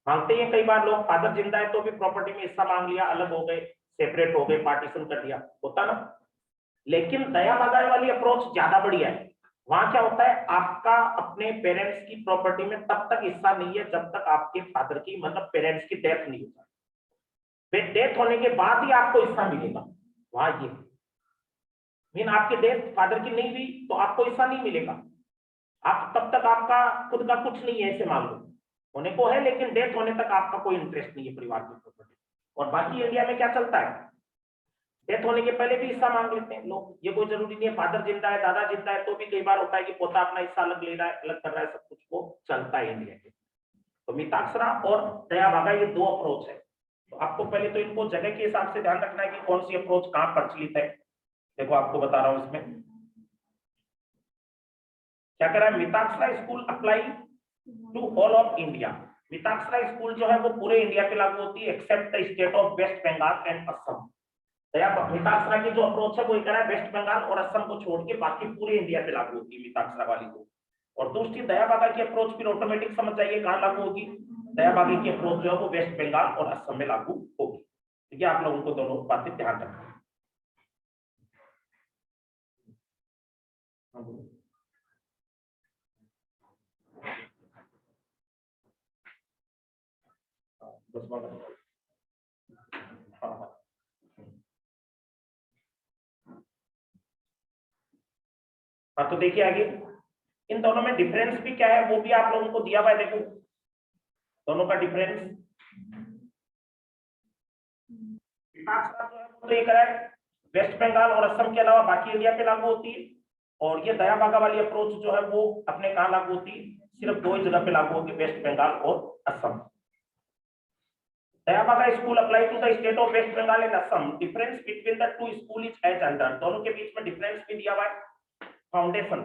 मांगते हैं कई बार लोग, फादर जिंदा है तो भी प्रॉपर्टी में हिस्सा मांग लिया, अलग हो गए, सेपरेट हो गए, पार्टीशन कर दिया, होता ना। लेकिन दया भागा वाली अप्रोच ज्यादा बढ़िया है। वहां क्या होता है? आपका अपने पेरेंट्स की प्रॉपर्टी में तब तक हिस्सा नहीं है जब तक आपके फादर की, मतलब पेरेंट्स की डेथ नहीं होता। फिर डेथ होने के बाद ही आपको हिस्सा मिलेगा। वहां ये मीन आपकी डेथ फादर की नहीं हुई तो आपको हिस्सा नहीं मिलेगा। आप तब तक, आपका खुद का कुछ नहीं है, ऐसे मान लो। होने को है लेकिन डेथ होने तक आपका कोई इंटरेस्ट नहीं है परिवार की प्रॉपर्टी। और बाकी इंडिया में क्या चलता है? डेथ होने के पहले भी हिस्सा मांग लेते हैं लोग। ये कोई जरूरी नहीं है फादर जिंदा है, दादा जिंदा है तो भी कई बार होता है कि पोता अपना हिस्सा अलग ले रहा है, अलग कर रहा है, सब कुछ वो चलता है इंडिया के। तो मिताक्षरा और दया भागा ये दो अप्रोच है। तो आपको पहले तो इनको जगह के हिसाब से ध्यान रखना है कि कौन सी अप्रोच कहाँ प्रचलित है। देखो आपको बता रहा हूं इसमें क्या कर रहा है। Mitakshara school apply to all of India. Mitakshara school जो है वो पूरे इंडिया पे लागू होती है except the state of West Bengal and Assam. Mitakshara की जो अप्रोच है वो कह रहा है वेस्ट बंगाल और असम को छोड़ के बाकी पूरे इंडिया पे लागू होती है मिताक्षरा वाली को। और दूसरी दया भागा की अप्रोच फिर ऑटोमेटिक समझ जाइए कहाँ लागू होगी। दया भागा की अप्रोच जो है वो वेस्ट बंगाल और असम में लागू होगी। ठीक है, आप लोगों को दोनों बातें ध्यान रखना। हाँ तो देखिए आगे इन दोनों में डिफरेंस भी क्या है वो भी आप लोगों को दिया हुआ है। देखो, दोनों का डिफरेंस। मिताक्षरा जो है वो तो एक है वेस्ट बंगाल और असम के अलावा बाकी इंडिया पे लागू होती है, और ये दया भागा वाली अप्रोच जो है वो अपने कहाँ लागू होती है, सिर्फ 2 ही जगह पे लागू होगी, वेस्ट बंगाल और Assam. Dayabhaga school apply to the state of West Bengal and Assam. Difference between the two school is as under. दोनों के बीच में डिफरेंस भी दिया हुआ है। Foundation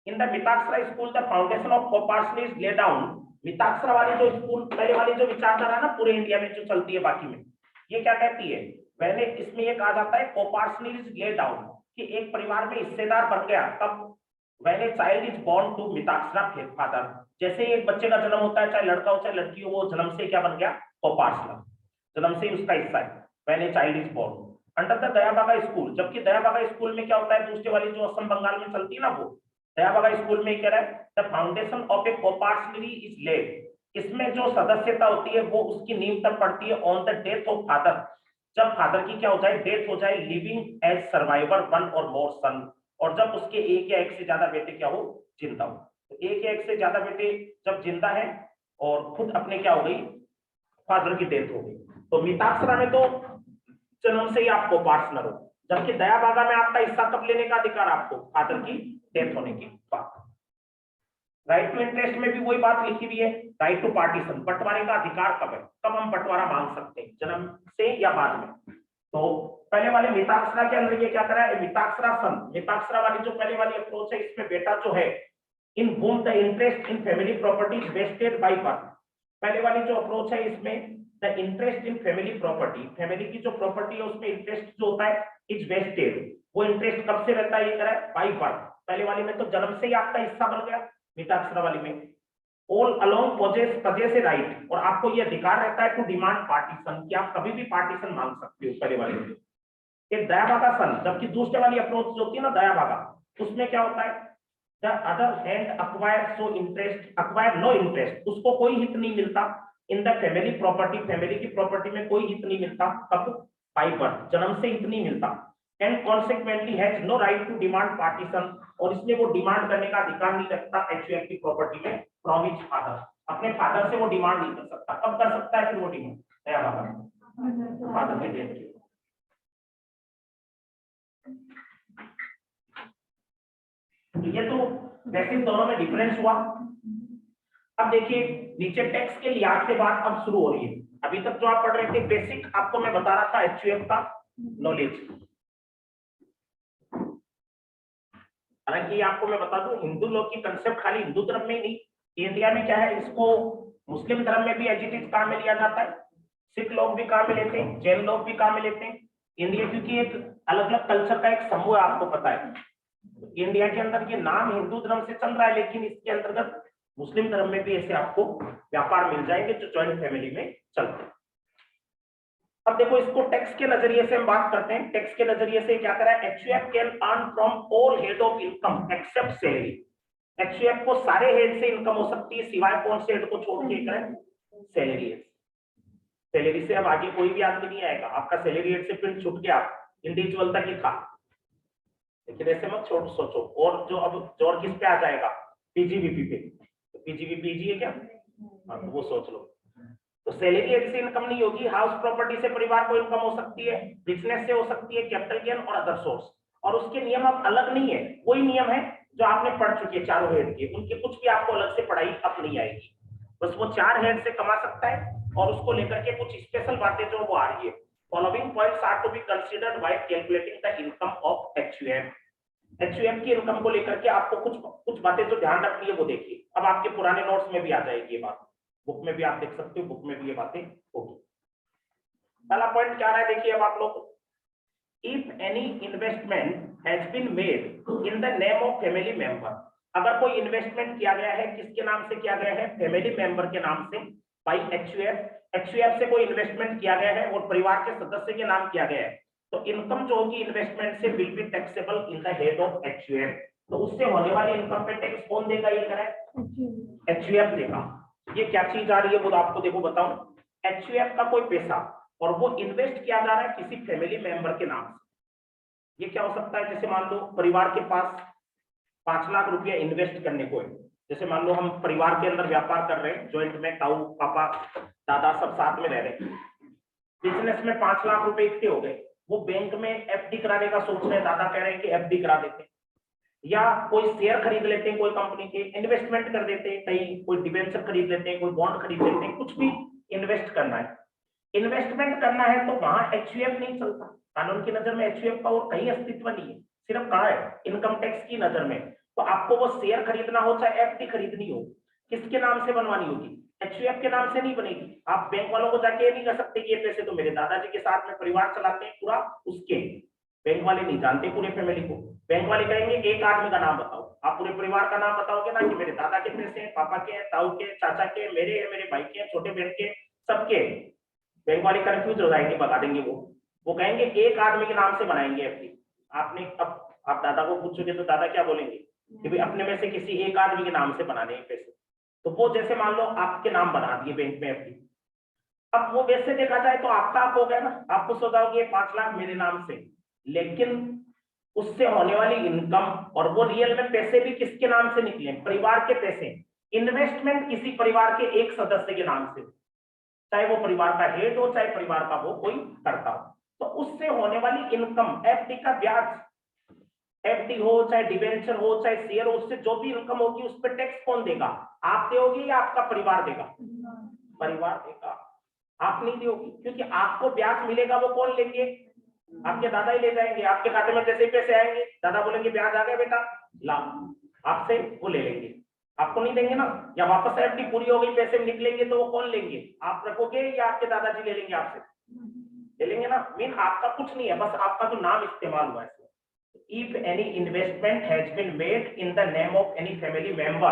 in the Mitakshara school the foundation of coparcenary is laid down. Mitakshara वाली जो स्कूल पहले वाली जो विचारधारा है ना पूरे इंडिया में जो चलती है बाकी में, ये क्या कहती है, पहले इसमें ये कहा जाता है कोपार्सनी इज लेड डाउन, कि एक परिवार में हिस्सेदार बन गया तब when a child is born to Mitakshara father. जैसे एक बच्चे का जन्म होता है, चाहे लड़का हो चाहे लड़की हो, वो जन्म से क्या बन गया, कोपार्सना, जन्म से उसका हिस्सा है, when a child is born under the Dayabhaga school. जबकि दया भागा स्कूल में क्या होता है, दूसरे वाली जो असम बंगाल में चलती है ना, वो दया भागा स्कूल में क्या है, the foundation of a coparcenary is laid. इसमें जो सदस्यता होती है वो उसकी नींव तक पड़ती है on the death of father, जब फादर की क्या हो जाए, डेथ हो जाए, लिविंग एज सर्वाइवर वन और मोर सन, और जब उसके एक या एक से ज्यादा बेटे क्या हो, जिंदा हो। तो एक या एक से ज्यादा बेटे जब जिंदा है और खुद अपने क्या हो गई, फादर की डेथ हो गई। तो मिताक्षरा में तो जन्म से ही आपको पार्टनर हो, जबकि दया भागा में आपका हिस्सा कब लेने का अधिकार, आपको फादर की डेथ होने के बाद। राइट टू इंटरेस्ट में भी वही बात लिखी हुई है, राइट टू पार्टीशन, बंटवारे का अधिकार कब है, कब हम बंटवारा मांग सकते हैं, जन्म से या बाद में। तो पहले वाले मिताक्षरा के अंदर ये क्या करा है, मिताक्षरा सन, मिताक्षरा वाली जो पहले वाली अप्रोच है, इसमें बेटा जो है इन whom the interest in family property is vested by birth। पहले वाली जो अप्रोच है इसमें the interest in family property, family की जो प्रॉपर्टी है उसमें इंटरेस्ट जो होता है इज वेस्टेड। वो इंटरेस्ट कब से रहता है, ये करा है बाई बर्थ। पहले वाली में तो जन्म से ही आपका हिस्सा बन गया, मिताक्षरा वाली में ऑल अलोंग पजेस ए राइट, और आपको ये अधिकार रहता है टू डिमांड पार्टीशन, कि आप कभी भी पार्टीशन मांग सकते हो पहले वाले में। एक दया भागा सन, जबकि दूसरे वाली अप्रोच जो होती है ना दया भागा, उसमें क्या होता है, the other hand acquire so interest, acquire no interest, उसको कोई हित नहीं मिलता in the family property, family की प्रॉपर्टी में कोई हित नहीं मिलता, कब, बाई बर्थ, जन्म से हित नहीं मिलता, and consequently has no right to demand partition, और इसलिए वो डिमांड करने का अधिकार नहीं रखता एचयूएफ की प्रॉपर्टी में फ्रॉम हिज फादर, अपने फादर से वो डिमांड नहीं कर सकता। कब कर सकता है फिर वो डिमांड, दया भागा फादर की डेथ की। ये तो वैसे दोनों में डिफरेंस हुआ। अब देखिए नीचे टेक्स्ट के लिहाज से बात अब शुरू हो रही है। अभी तक जो आप पढ़ रहे थे बेसिक, आपको मैं बता रहा था एचयूएफ का नॉलेज। हालांकि आपको मैं बता दूं, हिंदू लॉ की कंसेप्ट खाली हिंदू धर्म में ही नहीं, इंडिया में क्या है, इसको मुस्लिम धर्म में भी एज इट इज काम में लिया जाता है, सिख लोग भी काम में लेते हैं, जैन लोग भी काम में लेते हैं। इंडिया क्योंकि एक अलग अलग कल्चर का एक समूह है, आपको पता है, इंडिया के अंदर ये नाम हिंदू धर्म से चल रहा है, लेकिन इसके अंतर्गत मुस्लिम धर्म में भी ऐसे आपको व्यापार मिल जाएंगे जो जॉइंट फैमिली में चलते हैं। अब देखो इसको टैक्स के नजरिए से हम बात करते हैं। टैक्स के नजरिए से क्या करा है, HUF can earn from all head of income except salary. HUF को सारे हेड से इनकम हो सकती है, सिवाय कौन से हेड को छोड़ के, करें सैलरी। सैलरी से अब आगे कोई भी आदमी नहीं आएगा, आपका सैलरी हेड से प्रिंट छूट गया, इंडिविजुअल तक ही था, लेकिन ऐसे मत छोड़ सोचो। और जो अब जोर किस पे आ जाएगा, पीजीवीपी पे, तो पीजीवीपी है क्या, हाँ, तो वो सोच लो। तो सैलरी हेड से इनकम नहीं होगी, हाउस प्रॉपर्टी से परिवार को इनकम हो सकती है, बिजनेस से हो सकती है, कैपिटल गेन और अदर सोर्स। और उसके नियम अब अलग नहीं है, वही नियम है जो आपने पढ़ चुके हैं चारों हेड के, उनके कुछ भी आपको अलग से पढ़ाई अब नहीं आएगी। बस वो 4 हेड से कमा सकता है, और उसको लेकर के कुछ स्पेशल बातें जो वो आ रही है। Following points are to be considered while calculating the income of HUF. HUF की इनकम को लेकर के आपको कुछ बातें जो ध्यान रखनी है वो देखिए। अब आपके पुराने नोट्स में भी आ जाएगी ये बात, बुक में भी आप देख सकते हो, बुक में भी ये बातें होगी। पहला पॉइंट क्या रहा है, देखिए अब आप लोग, if any investment has been made in the name of family member, अगर कोई इन्वेस्टमेंट किया गया है, किसके नाम से किया गया है, फैमिली मेंबर के नाम से, बाई एचयूएफ। एचयूएफ से कोई इन्वेस्टमेंट किया गया है और परिवार के सदस्य के नाम किया गया है, तो इनकम जो होगी इन्वेस्टमेंट से will be taxable in the head of HUF. तो उससे होने वाली इनकम पे टैक्स कौन देगा, ये करें एचयूएफ देगा। ये क्या चीज आ रही है वो आपको देखो बताऊं, एचयूएफ का कोई पैसा और वो इन्वेस्ट किया जा रहा है किसी फैमिली मेंबर के नाम से। ये क्या हो सकता है, जैसे मान लो परिवार के पास 5 लाख रुपया इन्वेस्ट करने को है, जैसे मान लो हम परिवार के अंदर व्यापार कर रहे हैं, ज्वाइंट में ताऊ पापा दादा सब साथ में रह रहे हैं, बिजनेस में 5 लाख रुपए इकट्ठे हो गए, वो बैंक में एफडी कराने का सोच रहे हैं, दादा कह रहे हैं कि एफडी करा देते हैं, या कोई शेयर खरीद लेते हैं कोई कंपनी के, इन्वेस्टमेंट कर देते हैं, कहीं कोई डिबेंचर खरीद लेते हैं, कोई बॉन्ड खरीद लेते हैं, कुछ भी इन्वेस्ट करना है, इन्वेस्टमेंट करना है, तो वहां एचयूएफ नहीं चलता। कानून की नजर में एचयूएफ का और कहीं अस्तित्व नहीं है, सिर्फ कहा है इनकम टैक्स की नजर में। तो आपको वो शेयर खरीदना हो चाहे एफडी खरीदनी हो, किसके नाम से बनवानी होगी? एचयूएफ के नाम से नहीं बनेगी। आप बैंक वालों को जाके ये नहीं कर सकते कि ये पैसे तो मेरे दादाजी के साथ में परिवार चलाते हैं पूरा, उसके बैंक वाले नहीं जानते पूरे फैमिली को। बैंक वाले कहेंगे एक आदमी का नाम बताओ, आप पूरे परिवार का नाम बताओगे ना कि मेरे दादा के पैसे हैं, पापा के हैं, ताऊ के, चाचा के, मेरे हैं, मेरे भाई के, छोटे बहन के, सबके। बैंक वाले कंफ्यूज हो जाएंगे, बता देंगे वो कहेंगे एक आदमी के नाम से बनाएंगे एफडी। आपने अब आप दादा को पूछोगे तो दादा क्या बोलेंगे कि भाई अपने में से किसी एक आदमी के नाम से बनाने हैं पैसे। तो वो जैसे मान लो आपके नाम बना दिए बैंक में एफडी, अब वो वैसे देखा जाए तो आपका आप हो गया ना, आपको सोचाओगे 5 लाख मेरे नाम से, लेकिन उससे होने वाली इनकम और वो रियल में पैसे भी किसके नाम से निकले? परिवार के पैसे। इन्वेस्टमेंट किसी परिवार के एक सदस्य के नाम से, चाहे वो परिवार का हेड हो, चाहे परिवार का वो कोई करता हो, तो उससे होने वाली इनकम, एफडी का ब्याज, एफडी हो चाहे डिवेंचर हो चाहे शेयर हो, उससे जो भी इनकम होगी उस पर टैक्स कौन देगा? आप दोगे या आपका परिवार देगा? परिवार देगा, आप नहीं दोगे, क्योंकि आपको ब्याज मिलेगा वो कौन लेंगे? आपके दादा ही ले जाएंगे। आपके खाते में जैसे पैसे आएंगे, दादा बोलेंगे ब्याज आ गया बेटा ला, आपसे वो ले लेंगे, आपको नहीं देंगे ना। या वापस एफडी पूरी हो गई, पैसे निकलेंगे तो वो कौन लेंगे? आप रखोगे या आपके दादाजी ले लेंगे आपसे? ले लेंगे ना। मीन आपका कुछ नहीं है, बस आपका तो नाम इस्तेमाल हुआ है। If any investment has been made in the name of any family member,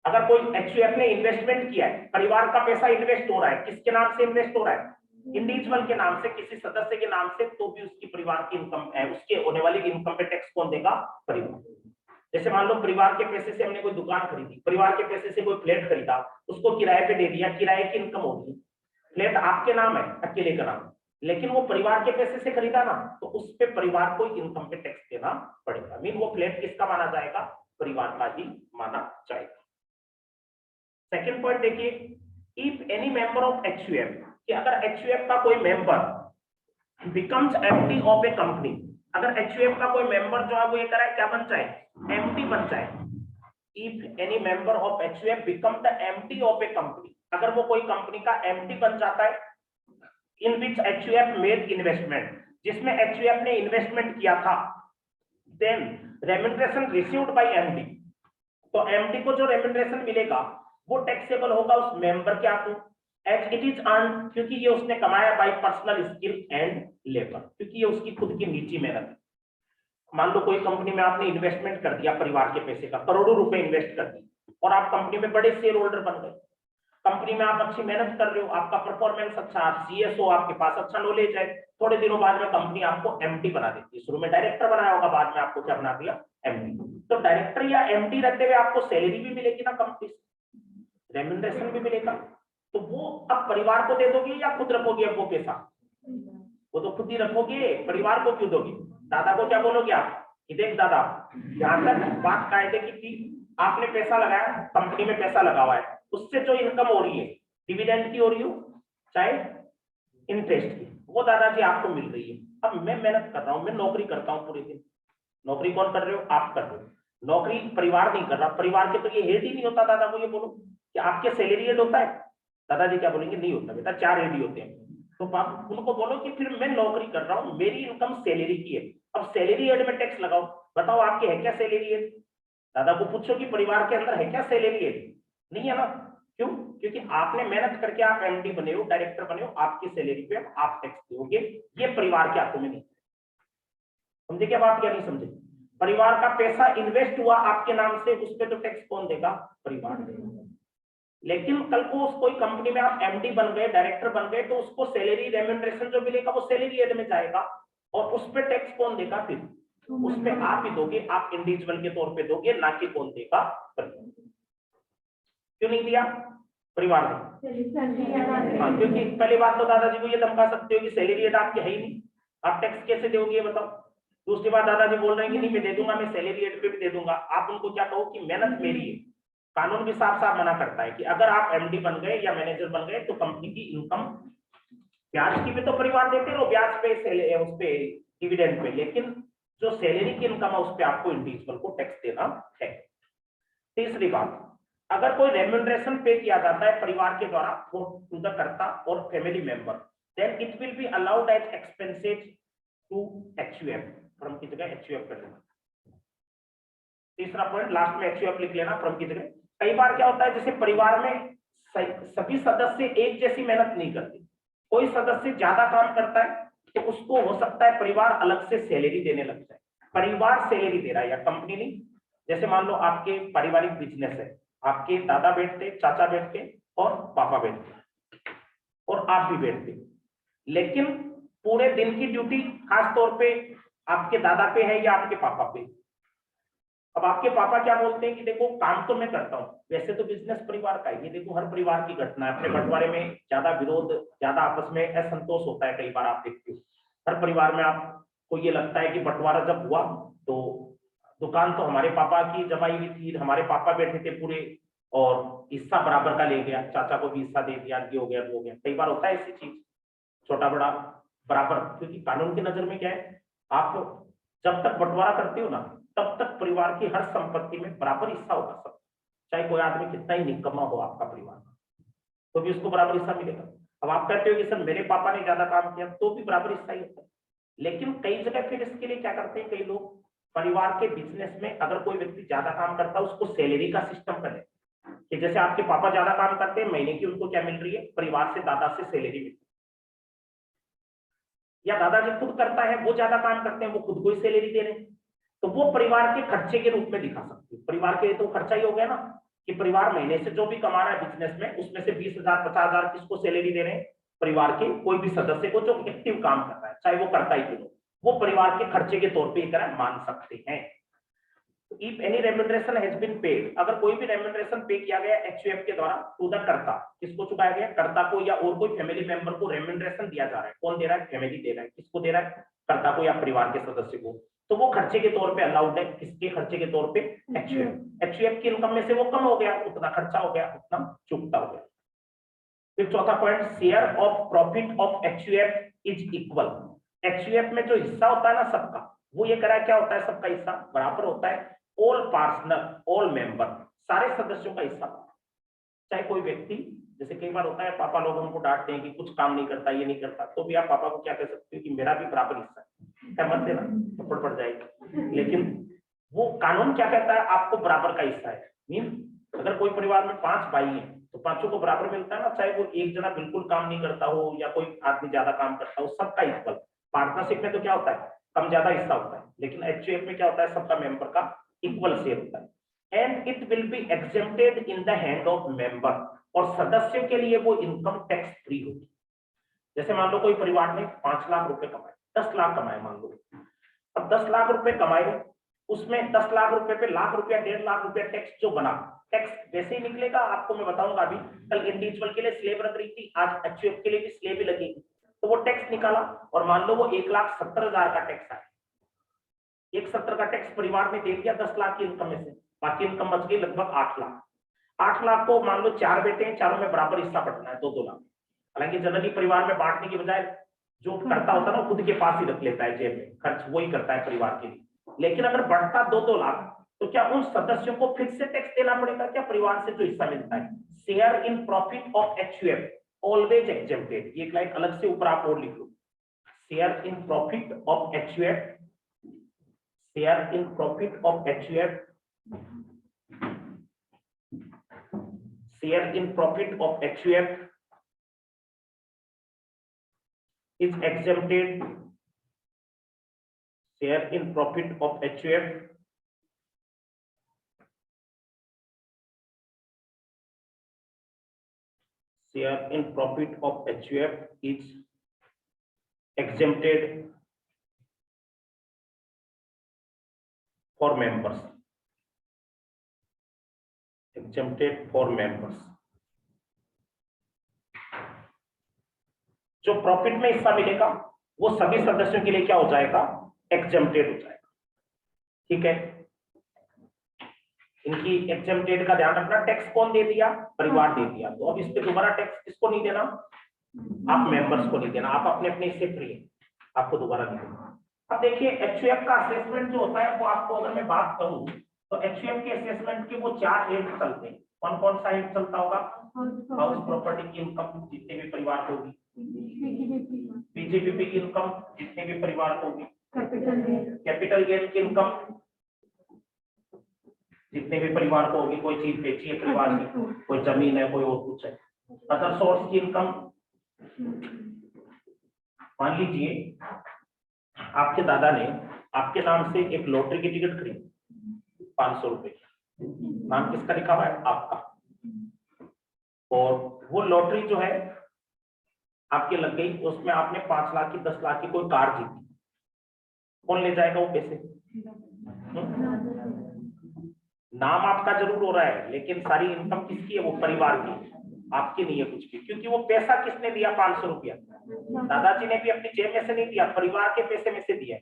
अगर कोई एचयूएफ ने इन्वेस्टमेंट किया है, परिवार का पैसा इन्वेस्ट हो रहा है, किसके नाम से इन्वेस्ट हो रहा है? इंडिविजुअल के नाम से, किसी सदस्य के नाम से, तो भी उसकी परिवार की इनकम है, उसके होने वाली इनकम पे टैक्स कौन देगा? परिवार। जैसे मान लो परिवार के पैसे से हमने कोई दुकान खरीदी, परिवार के पैसे से कोई फ्लैट खरीदा, उसको किराए पे दे दिया, किराए की इनकम होगी, फ्लैट आपके नाम है, अकेले का नाम, लेकिन वो परिवार के पैसे से खरीदा ना, तो उस पे परिवार को इनकम पे टैक्स देना पड़ेगा। मीन वो फ्लैट किसका माना जाएगा? परिवार का ही माना जाएगा। सेकंड पॉइंट देखिए, if any member of HUF, कि अगर एचयूएफ का कोई member becomes MD of a company, अगर एचयूएफ का कोई मेंबर जो है वो ये करे क्या बन जाए? एमडी बन जाए। If any member of HUF become the MD of a company, अगर वो कोई कंपनी का एमडी बन जाता है, in which HUF made investment, जिसमें एचयूएफ ने इन्वेस्टमेंट किया था, then remuneration received by MD, तो एमडी को जो रेम्यूनरेशन मिलेगा वो टैक्सेबल होगा उस मेंबर के हाथों, एज इट इज अर्न, क्योंकि ये उसने कमाया bye personal skill and labour, क्योंकि ये उसकी खुद की निजी मेहनत है। मान लो कोई कंपनी में आपने इन्वेस्टमेंट कर दिया परिवार के पैसे का, करोड़ों रुपए इन्वेस्ट कर दिए, और आप कंपनी में बड़े शेयर होल्डर बन गए, कंपनी में आप अच्छी मेहनत कर रहे हो, आपका परफॉर्मेंस अच्छा, आप सीएसओ, आपके पास अच्छा नॉलेज है, थोड़े दिनों बाद में कंपनी आपको एमडी बना देती है। शुरू में डायरेक्टर बनाया होगा, बाद में आपको क्या बना दिया? एमडी। तो डायरेक्टर या एमडी रहते हुए आपको सैलरी भी मिलेगी ना कंपनी से, रेम्यूनरेशन भी मिलेगा, तो वो अब परिवार को दे दोगे या खुद रखोगे? अब वो पैसा वो तो खुद ही रखोगे, परिवार को क्यों दोगे? दादा को क्या बोलोगे आप कि देख दादा, जहां तक बात कायदे की थी, आपने पैसा लगाया, कंपनी में पैसा लगा हुआ है, उससे जो इनकम हो रही है, डिविडेंड की हो रही हो चाहे इंटरेस्ट की, वो दादाजी आपको मिल रही है। अब मैं मेहनत कर रहा हूँ, मैं नौकरी करता हूँ पूरे दिन, नौकरी कौन कर रहे हो? आप कर रहे हो, नौकरी परिवार नहीं कर रहा, परिवार के तो ये हेड ही नहीं होता। दादा को ये बोलो कि आपके सैलरी हेड होता है, दादाजी क्या बोलेंगे? नहीं होता बेटा, 4 हेड ही होते हैं। तो आप उनको बोलो कि फिर मैं नौकरी कर रहा हूँ, मेरी इनकम सैलरी की है, अब सैलरी हेड में टैक्स लगाओ, बताओ आपके है क्या सैलरी हेड? दादा को पूछो कि परिवार के अंदर है क्या सैलरी हेड? नहीं है ना। क्यों? क्योंकि आपने मेहनत करके आप एमडी बने हो, डायरेक्टर बने हो, आपकी सैलरी पे आप टैक्स दोगे, ये परिवार के हाथों में नहीं। समझे क्या बात? क्या नहीं समझे? परिवार का पैसा इन्वेस्ट हुआ आपके नाम से, उस पर तो टैक्स कौन देगा? परिवार देगा। लेकिन कल को कोई कंपनी में आप एमडी बन गए, डायरेक्टर बन गए, तो उसको सैलरी रेम्यूनरेशन जो मिलेगा वो सैलरी हेड में जाएगा, और उस पर टैक्स कौन देगा? फिर उस पर आप ही दोगे, आप इंडिविजुअल के तौर पे दोगे, ना कि कौन देगा? क्यों नहीं दिया? परिवार ने। हाँ, क्योंकि पहली बात तो दादाजी को ये धमका सकते हो कि सैलरी हेड आपकी है ही नहीं, आप टैक्स कैसे दोगे बताओ। दूसरी बात, दादाजी बोल रहे हैं कि नहीं मैं दे दूंगा, मैं सैलरी हेड पे भी दे दूंगा, आप उनको क्या कहो कि मेहनत मेरी है, कानून भी साफ साफ मना करता है कि अगर आप एमडी बन गए या मैनेजर बन गए तो कंपनी की इनकम, ब्याज की भी तो परिवार देते रहो, ब्याज पे उस पे डिविडेंड पे, लेकिन जो सैलरी की इनकम है उस पे आपको इंडिविजुअल को टैक्स देना है। तीसरी बात, अगर कोई रेम्यूनरेशन पे किया जाता है परिवार के द्वारा टू द कर्ता और family member, then it will be allowed as expenses to HUF, from की जगह एचयूएफ कर लेना। तीसरा पॉइंट लास्ट में एचयूएफ लिख लेना फ्रॉम की जगह। कई बार क्या होता है, जैसे परिवार में सभी सदस्य एक जैसी मेहनत नहीं करते, कोई सदस्य ज्यादा काम करता है तो उसको हो सकता है परिवार अलग से सैलरी देने लग जाए। परिवार सैलरी दे रहा है या कंपनी नहीं। जैसे मान लो आपके पारिवारिक बिजनेस है, आपके दादा बैठते, चाचा बैठते और पापा बैठते और आप भी बैठते, लेकिन पूरे दिन की ड्यूटी खास तौर पे आपके दादा पे है या आपके पापा पे। अब आपके पापा क्या बोलते हैं कि देखो काम तो मैं करता हूँ, वैसे तो बिजनेस परिवार का है, ये देखो हर परिवार की घटना है, अपने बंटवारे में ज्यादा विरोध, ज्यादा आपस में असंतोष होता है। कई बार आप देखते हो हर परिवार में आपको ये लगता है कि बंटवारा जब हुआ तो दुकान तो हमारे पापा की जमाई हुई थी, हमारे पापा बैठे थे पूरे और हिस्सा बराबर का ले गया, चाचा को भी हिस्सा दे दिया, ये हो गया वो हो गया। कई बार होता है ऐसी चीज, छोटा बड़ा बराबर, क्योंकि कानून की नजर में क्या है, आप जब तक बंटवारा करते हो ना तब तक परिवार की हर संपत्ति में बराबर हिस्सा होगा सब, चाहे कोई आदमी कितना ही निकम्मा हो आपका परिवार का, तो भी उसको बराबर हिस्सा मिलेगा। अब आप कहते हो कि सर मेरे पापा ने ज्यादा काम किया, तो भी बराबर हिस्सा ही होता है। लेकिन कई जगह फिर इसके लिए क्या करते हैं कई लोग, परिवार के बिजनेस में अगर कोई व्यक्ति ज्यादा काम करता है उसको सैलरी का सिस्टम करे, कि जैसे आपके पापा ज्यादा काम करते हैं, महीने की उनको क्या मिल रही है, परिवार से दादा से सैलरी मिलती है, या दादाजी खुद करता है, वो ज्यादा काम करते हैं, वो खुद को ही सैलरी दे रहे हैं, तो वो परिवार के खर्चे के रूप में दिखा सकते हो। परिवार के तो खर्चा ही हो गया ना, कि परिवार महीने से जो भी कमा रहा है बिजनेस में, उसमें से 20,000 50,000 किसको सैलरी दे रहे हैं, परिवार के कोई भी सदस्य को जो एक्टिव काम कर रहा है, चाहे वो करता ही क्यों, वो परिवार के खर्चे के तौर पर एक तरह मान सकते हैं। If any remuneration has been paid, अगर कोई भी रेम्यूनरेशन पे किया गया एचयूएफ के द्वारा टू द कर्ता, किसको चुकाया गया, कर्ता को या और कोई फैमिली मेंबर को रेम्यूनरेशन दिया जा रहा है, कौन दे रहा है, फैमिली दे रहा है, किसको दे रहा है, कर्ता को या परिवार के सदस्य को, तो वो खर्चे के तौर पे अलाउड है, किसके खर्चे के तौर पे, एचयूएफ। एचयूएफ की इनकम में से वो कम हो गया, उतना खर्चा हो गया, उतना चुकता हो गया। फिर चौथा point, share of profit of HUF is equal. HUF में जो हिस्सा होता है ना सबका, वो ये करा क्या होता है, सबका हिस्सा बराबर होता है। ऑल पार्टनर ऑल मेंबर, सारे सदस्यों का हिस्सा, चाहे कोई व्यक्ति, जैसे कई बार होता है पापा लोग हमको डांटते हैं कि कुछ काम नहीं करता, ये नहीं करता, तो भी आप पापा को क्या कह सकते हो कि मेरा भी बराबर हिस्सा है, मत देना थप्पड़ पड़ जाएगी। लेकिन वो कानून क्या कहता है, आपको बराबर का हिस्सा है। मीन अगर कोई परिवार में 5 भाई हैं तो 5 को बराबर मिलता है ना, चाहे वो एक जना बिल्कुल काम नहीं करता हो या कोई आदमी ज्यादा काम करता हो, सबका इक्वल। पार्टनरशिप में तो क्या होता है, कम ज्यादा हिस्सा होता है, लेकिन एचयूएफ में क्या होता है, सबका मेंबर का इक्वल शेयर होता है। And it will B exempted in the hand of member, और सदस्यों के लिए वो इनकम टैक्स फ्री होगी। जैसे मान लो कोई परिवार ने 5 लाख रुपए कमाए, 10 लाख कमाए मान लो, अब 10 लाख रुपए कमाए, उसमें 10 लाख रुपए पे लाख रुपया 1.5 लाख रुपया टैक्स जो बना, टैक्स वैसे ही निकलेगा, आपको मैं बताऊंगा अभी। कल इंडिविजुअल के लिए स्लेब लग रही थी, आज एचयूएफ के लिए भी स्लेब ही लगेगी, तो वो टैक्स निकाला और मान लो वो 1,70,000 का टैक्स आया, 1,70,000 का टैक्स परिवार ने दे दिया 10 लाख की इनकम में से, बाकी इनकम बच गई लगभग 8 लाख। 8 लाख को मान लो 4 बेटे हैं, चारों में बराबर हिस्सा बंटना है, 2-2 लाख। हालांकि जनरली परिवार में बांटने की बजाय जो करता होता है ना खुद के पास ही रख लेता है, जेब में खर्च वही करता है परिवार के लिए। लेकिन अगर बढ़ता 2-2 लाख तो क्या उन सदस्यों को फिर से टैक्स देना पड़ेगा क्या, परिवार से जो हिस्सा मिलता है। Share in profit of HUF always exempted, ये एक लाइन अलग से ऊपर आप और लिख लो, share in profit of HUF, share in profit of HUF, share in profit of HUF is exempted, share in profit of HUF share in profit of HUF is exempted for members, exempted for members। जो profit में हिस्सा मिलेगा वो सभी सदस्यों के लिए क्या हो जाएगा, एग्जेम्प्टेड हो जाएगा। ठीक है, इनकी एग्जेम्प्टेड का ध्यान रखना। टैक्स कौन दे दिया? परिवार दे दिया। तो अब इस पे दोबारा टैक्स किसको नहीं देना? आप मेंबर्स को नहीं देना। आप अपने अपने इससे फ्री है, आपको दोबारा नहीं देना। अब देखिए एचयूएफ का असेसमेंट जो होता है वो आपको अगर मैं बात करूं तो एचयूएफ के असेसमेंट के वो 4 हेड चलते हैं। कौन कौन सा हेड चलता होगा? हाउस प्रॉपर्टी की इनकम जितने भी परिवार होगी, पीजीबीपी की इनकम जितने भी परिवार होगी, कैपिटल गेन की इनकम जितने भी परिवार को होगी, कोई चीज बेची है परिवार की, कोई जमीन है, कोई और कुछ है, अदर सोर्स की इनकम। मान लीजिए आपके दादा ने आपके नाम से एक लॉटरी की टिकट खरीदी 500 रुपए, नाम किसका लिखा हुआ है? आपका। और वो लॉटरी जो है आपके लग गई, उसमें आपने 5 लाख की 10 लाख की कोई कार जीती, कौन ले जाएगा वो पैसे? नाम आपका जरूर हो रहा है लेकिन सारी इनकम किसकी है? वो परिवार की, आपकी नहीं है कुछ भी। क्योंकि वो पैसा किसने दिया? 500 रुपया दादाजी ने भी अपनी जेब में से नहीं दिया, परिवार के पैसे में से दिया।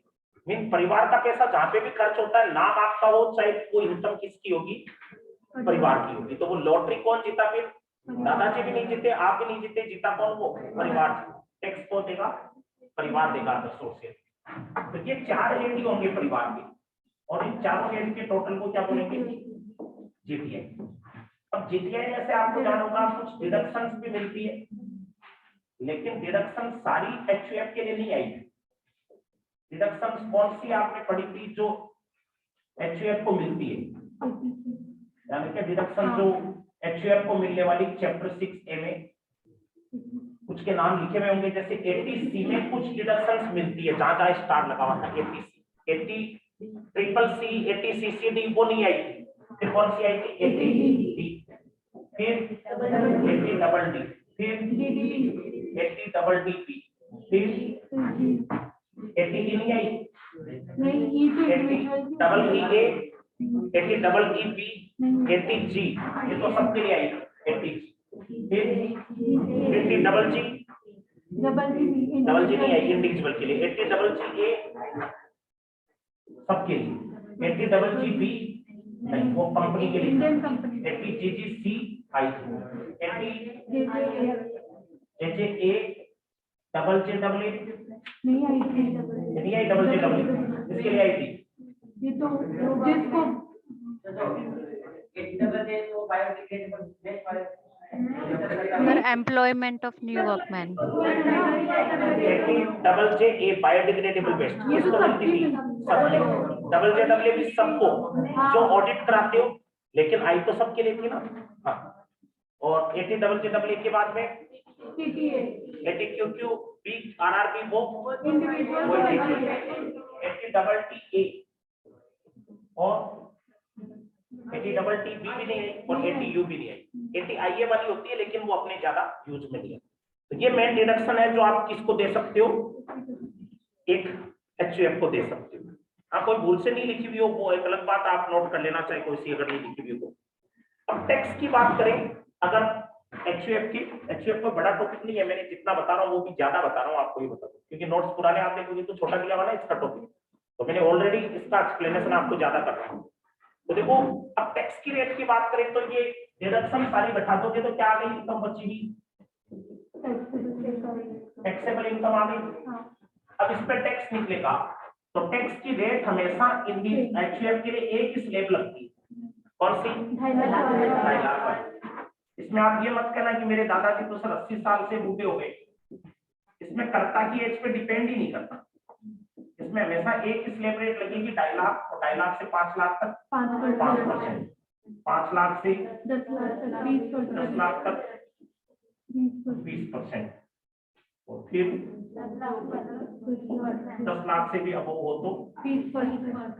मीन परिवार का पैसा जहां पे भी खर्च होता है, नाम आपका हो चाहे वो इनकम किसकी होगी? परिवार की होगी। तो वो लॉटरी कौन जीता? फिर दादाजी भी नहीं जीते, आप भी नहीं जीते, जीता कौन? वो परिवार। टैक्स कौन देगा? परिवार देगा सोर्सेस। तो ये 4 हेड ही होंगे परिवार के, और इन चारों हेड के टोटल को क्या बोलेंगे? जीटीआई। अब जीटीआई में से आपको जाना होगा कुछ डिडक्शंस भी मिलती है, लेकिन डिडक्शन सारी एचयूएफ के लिए नहीं आई। डिडक्शंस कौन सी आपने पढ़ी थी जो एचयूएफ को मिलती है? यानी कि डिडक्शन जो एचयूएफ को मिलने वाली चैप्टर 6A में कुछ के नाम लिखे हुए होंगे, जैसे 80C में कुछ डिडक्शंस मिलती है, जहां जहां स्टार लगा हुआ था 80C, 80CCC, 80CCD वो नहीं आई थी। फिर कौन सी आई थी? 80D, फिर 80DD, फिर 80DDP, फिर 80E नहीं आई, 80EA, 80EEB, 80G, ये तो सबके लिए आई 80G। फिर 80GG, डबल जी नहीं आई इंडिविजुअल के लिए, 80GGA सबके लिए, 80GGB नहीं वो कंपनी के लिए, 80GGC आई थी, 80JJA, डबल जे डबल नहीं आई, डबल जे डबल इसके लिए आई थी। ये तो जिसको employment of new workman, double J A biodegradable waste, ये तो मिलती थी सबको। डबल जे डबल भी सबको जो ऑडिट कराते हो, लेकिन आई तो सबके लिए थी ना। हाँ, और 80JJA के बाद में 80QQB RRB वो 80TTA और 80TTB भी नहीं आई और 80U भी नहीं आई। 80IA वाली होती है लेकिन वो अपने ज्यादा यूज में नहीं है। तो ये मेन डिडक्शन है जो आप किसको दे सकते हो? एक एचयूएफ को दे सकते हो। हाँ, कोई भूल से नहीं लिखी हुई हो वो एक अलग बात, आप नोट कर लेना, चाहे कोई सी अगर नहीं लिखी हुई हो। अब टैक्स की बात करें, अगर एचयूएफ को बड़ा टॉपिक नहीं है, मैंने जितना बता रहा हूँ वो भी ज्यादा बता रहा हूँ, आपको ही बता दूं क्योंकि नोट्स पुराने आप देखोगे तो छोटा दिया हुआ ना इसका टॉपिक, तो मैंने ऑलरेडी इसका एक्सप्लेनेशन आपको ज्यादा कर रहा हूँ। तो देखो अब टैक्स की रेट की बात करें तो ये डिडक्शन सारी बैठा दोगे तो क्या आ गई? इनकम बचेगी, टैक्सेबल इनकम आ गई। अब इस पर टैक्स निकलेगा तो टैक्स की रेट हमेशा एचयूएफ के लिए एक ही स्लैब लगती है, कौन सी? 2.5 लाख। इसमें आप ये मत कहना कि मेरे दादाजी तो सर 80 साल से बूढ़े हो गए, इसमें कर्ता की एज पे डिपेंड ही नहीं करता, इसमें हमेशा एक ही स्लैब रेट लगेगी 2.5 लाख, और 2.5 लाख से 5 लाख तक 5%, 5 लाख से 10 लाख तक 20%, और फिर 10 लाख से भी अब हो तो 20%।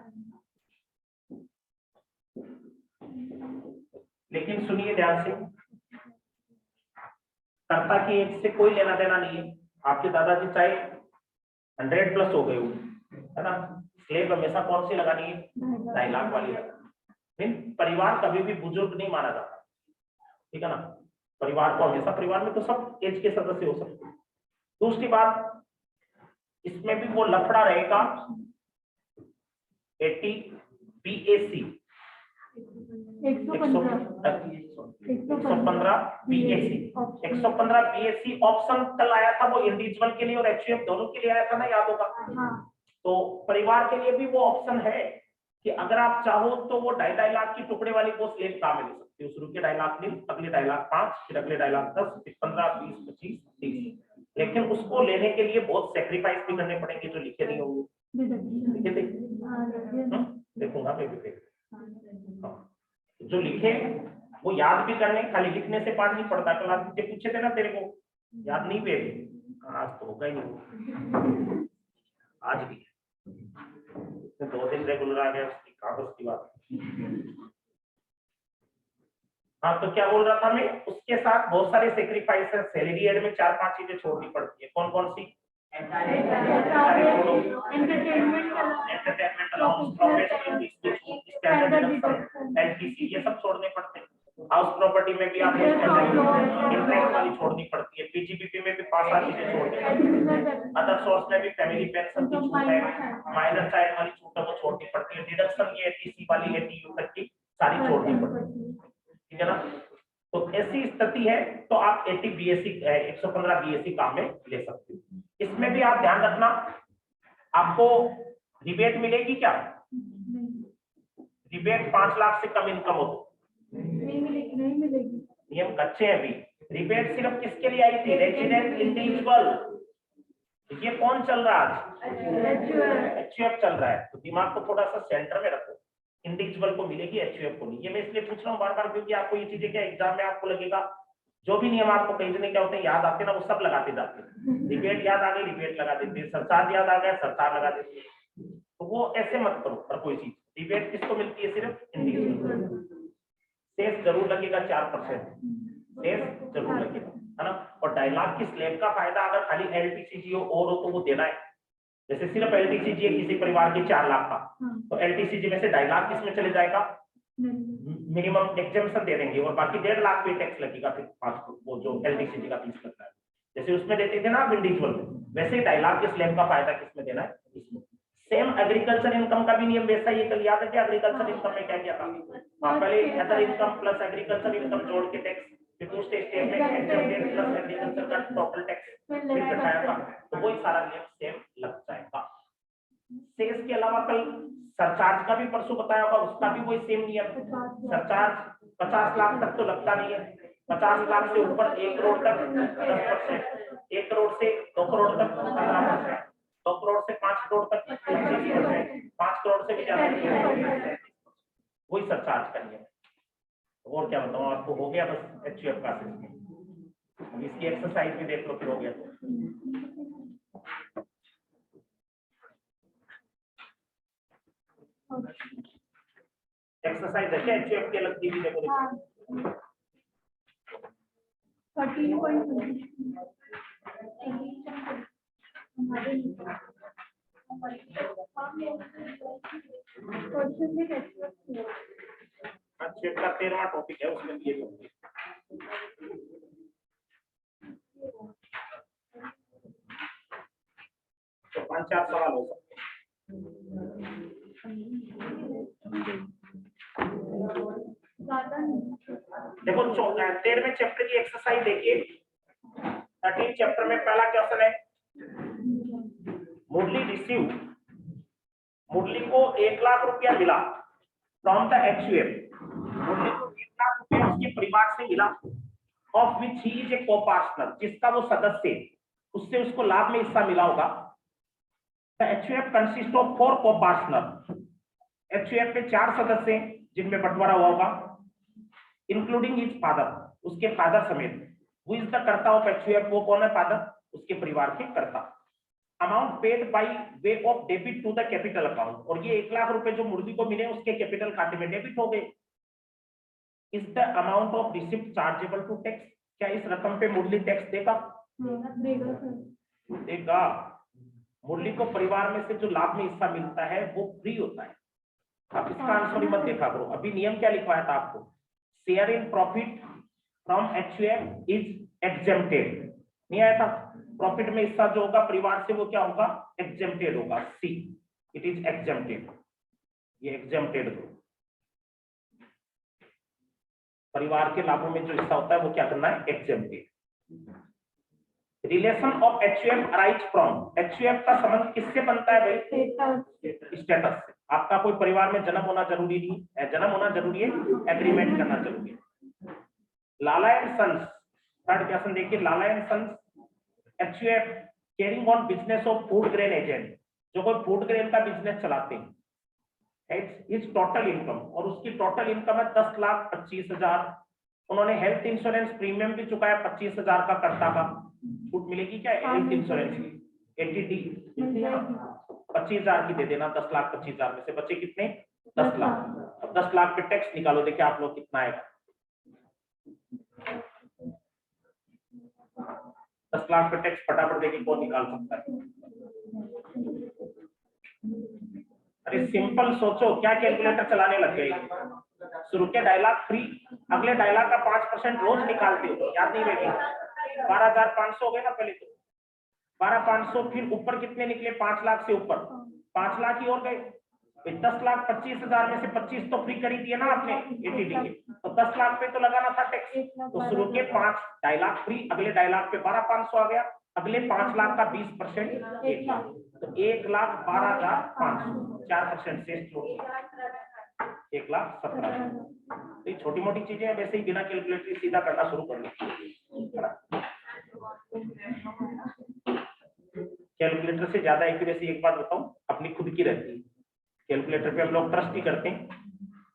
लेकिन सुनिए ध्यान से, कर्ता की एज से कोई लेना देना नहीं है। आपके दादाजी चाहे 100 प्लस हो गए हो, है ना, स्लेब हमेशा कौन सी लगानी है? 2.5 लाख वाली। परिवार कभी भी बुजुर्ग नहीं माना जाता, ठीक है ना, परिवार को हमेशा, परिवार में तो सब एज के सदस्य हो सकते हैं। दूसरी बात, इसमें भी वो लफड़ा रहेगा 80BAC, 115 बीएससी 115 बीएससी ऑप्शन कल आया था, वो इंडिविजुअल के लिए और एचयूएफ दोनों के लिए आया था ना, याद होगा। तो परिवार के लिए भी वो ऑप्शन है कि अगर आप चाहो तो वो 2.5 लाख की टुकड़े वाली पोस्ट ले काम में ले सकते हो। शुरू के 2.5 लाख नहीं, अगले 2.5 लाख 5, फिर अगले 2.5 लाख 10, फिर 15, 20, 25, 30। लेकिन उसको लेने के लिए बहुत सेक्रीफाइस भी करने पड़ेंगे जो लिखे नहीं होंगे। देखूंगा मैं भी देख, जो लिखे वो याद भी करने, खाली लिखने से पाठ नहीं पड़ता। कल आप पूछे थे ना तेरे को, याद नहीं हुए? आज तो होगा ही नहीं, आज भी 2 दिन रेगुलर आ गया, उसकी कागज की बात। हाँ, तो क्या बोल रहा था मैं, उसके साथ बहुत सारे सेक्रीफाइस है। सैलरी एड में 4-5 चीजें छोड़नी पड़ती है। कौन कौन सी? एंटरटेनमेंट अलाउंस, एलटीसी, ये सब छोड़ने पड़ते हैं। हाउस प्रॉपर्टी में भी आपको इंटरेस्ट वाली छोड़नी पड़ती है। पीजीबीपी में भी 5-7 चीजें छोड़नी पड़ती है। अदर सोर्स में भी फैमिली पेंशन की छूट है, माइनर चाइल्ड वाली छूट है वो छोड़नी पड़ती है। डिडक्शन की एटीसी वाली, एटीयू तक की सारी छोड़नी पड़ती है, ठीक है ना। तो ऐसी स्थिति है तो आप 80 बीएससी 115 बीएससी काम में ले सकते हो। इसमें भी आप ध्यान रखना, आपको रिबेट मिलेगी क्या? रिबेट 5 लाख से कम इनकम हो तो नहीं मिलेगी। नियम कच्चे हैं अभी। रिबेट सिर्फ किसके लिए आई थी? Resident individual. ये कौन चल रहा है आज? एचयूएफ चल रहा है। तो दिमाग को थोड़ा सा सेंटर में रखो, इंडिविजुअल को मिलेगी, एचयूएफ को नहीं। ये मैं इसलिए पूछ रहा हूँ बार बार, क्योंकि आपको ये चीजें क्या एग्जाम में आपको लगेगा, जो भी नियम आपको कहीं से क्या होते हैं याद आते हैं ना, वो सब लगाते जाते हैं। रिबेट याद आ गई, रिबेट लगा देते हैं। सरचार्ज याद आ गया, सरचार्ज लगा देते हैं। तो वो ऐसे मत करो हर कोई चीज। रिबेट किसको मिलती है? सिर्फ इंडिविजुअल। सेस जरूर लगेगा 4%, सेस जरूर लगेगा, है ना। और 2.5 लाख की स्लैब का फायदा अगर खाली एलटीसीजी और हो तो वो देना है। जैसे सिर्फ एलटीसीजी है किसी परिवार के 4 लाख का, तो एलटीसीजी में से 2.5 लाख किसमें चले जाएगा? मिनिमम एग्जेम्पशन दे देंगे, और बाकी 1.5 लाख पे टैक्स लगेगा। फिर 5 वो जो एलटीसीजी का फीस लगता है, जैसे उसमें देते थे ना इंडिविजुअल में, वैसे ही 2.5 लाख के स्लैब का फायदा किसमें देना है? इसमें। सेम एग्रीकल्चर इनकम का भी नियम वैसा ही है। कल याद है कि एग्रीकल्चर इनकम में क्या किया था? पहले other income plus agriculture income जोड़ के टैक्स, फिर दूसरे स्टेट में एग्रीकल्चर प्लस एग्रीकल्चर का टोटल टैक्स फिर घटाया था। तो वही सारा नियम सेम लग जाएगा। सेस के अलावा कल सरचार्ज का भी परसों बताया होगा, उसका भी वही सेम नियम। सरचार्ज 50 लाख तक तो लगता नहीं है, 50 लाख से ऊपर 1 करोड़ तक 10%, 1 करोड़ से 2 करोड़ तक 15%, 2 करोड़ से 5 करोड़ तक 25%, 5 करोड़ से भी ज्यादा वही सरचार्ज का नियम। और क्या बताऊं आपको, हो गया बस एचयूएफ का सिस्टम। इसकी एक्सरसाइज भी देख लो, फिर हो गया। एक्सरसाइज है क्या एचयूएफ की अलग भी देखो। 13.20 एचयूएफ का 13वां टॉपिक है, उसमें ये टॉपिक तो 5-4 सवाल हो सकते हैं। देखो 13वें चैप्टर की एक्सरसाइज देखिए। 13 चैप्टर में पहला क्वेश्चन है, मुरली को 1 लाख रुपया मिला फ्रॉम द एचयूएफ। मुरली को 1 लाख रुपया उसके परिवार से मिला, of which he is a को-पार्टनर, जिसका वो सदस्य है, उससे उसको लाभ में हिस्सा मिला होगा। The HUF consist of 4 copartner. HUF में 4 सदस्य हैं जिनमें बंटवारा हुआ होगा, इंक्लूडिंग हिज फादर, उसके फादर समेत। Who is the karta of HUF, वो कौन है? फादर, उसके परिवार के कर्ता। Amount paid by way of debit to the capital account, और ये 1 लाख रुपए जो मुरली को मिले उसके कैपिटल खाते में डेबिट हो गए। Is the amount of receipt chargeable to tax, क्या इस रकम पे मुरली टैक्स देगा? देगा। मुरली को परिवार में से जो लाभ में हिस्सा मिलता है वो फ्री होता है। अब इसका आंसर ही मत देखा करो। अभी नियम क्या लिखवाया था आपको? Share in profit from HUF is exempted, नहीं आया था? प्रॉफिट में हिस्सा जो होगा परिवार से वो क्या होगा? एग्जेम्प्टेड होगा। सी, इट इज एग्जेम्प्टेड। ये एग्जेम्प्टेड दो। परिवार के लाभों में जो हिस्सा होता है वो क्या करना है, exempted. Relation of HUF arise from, HUF का संबंध किससे बनता है भाई, स्टेटस से। आपका कोई परिवार में जन्म होना जरूरी नहीं है, जन्म होना जरूरी है, एग्रीमेंट करना जरूरी है। Lala and sons, third question देखिए, Lala and sons HUF carrying on business of food grain agent, जो कोई फूड ग्रेन का बिजनेस चलाते हैं, इज टोटल इनकम, और उसकी टोटल इनकम है 10,25,000। उन्होंने हेल्थ इंश्योरेंस प्रीमियम भी चुकाया 25,000 का, कर्ता का छूट मिलेगी क्या हेल्थ इंश्योरेंस की, 80D 25,000 की दे देना, 10,25,000 में से बचे कितने, 10 लाख। अब 10 लाख पे टैक्स निकालो, देखिए आप लोग कितना आएगा, 10 लाख पे टैक्स फटाफट देखिए कौन निकाल सकता है। अरे सिंपल सोचो, क्या कैलकुलेटर चलाने लग गए, शुरू के डायलॉग फ्री, अगले डायलॉग का 5% रोज निकालते हो, याद नहीं रहेगी, 12,500 हो गए ना पहले तो, 12,500 फिर ऊपर कितने निकले, 5 लाख से ऊपर 5 लाख ही और गए, 10,25,000 में से 25 तो फ्री कर ही दिए ना आपने 80D के, तो 10 लाख पे तो लगाना था टैक्स, तो शुरू के 5 डायलॉग फ्री, अगले डायलॉग पे 12,500 आ गया, अगले 5 लाख का 20% 1 लाख, तो 1,12,500, 4% से 1,17,000। तो ये छोटी मोटी चीजें हैं, वैसे ही बिना कैलकुलेटर सीधा करना शुरू कर लो। कैलकुलेटर से ज्यादा एक्यूरेसी एक बात बताऊं अपनी खुद की रहती है, कैलकुलेटर पे हम लोग ट्रस्ट ही करते हैं,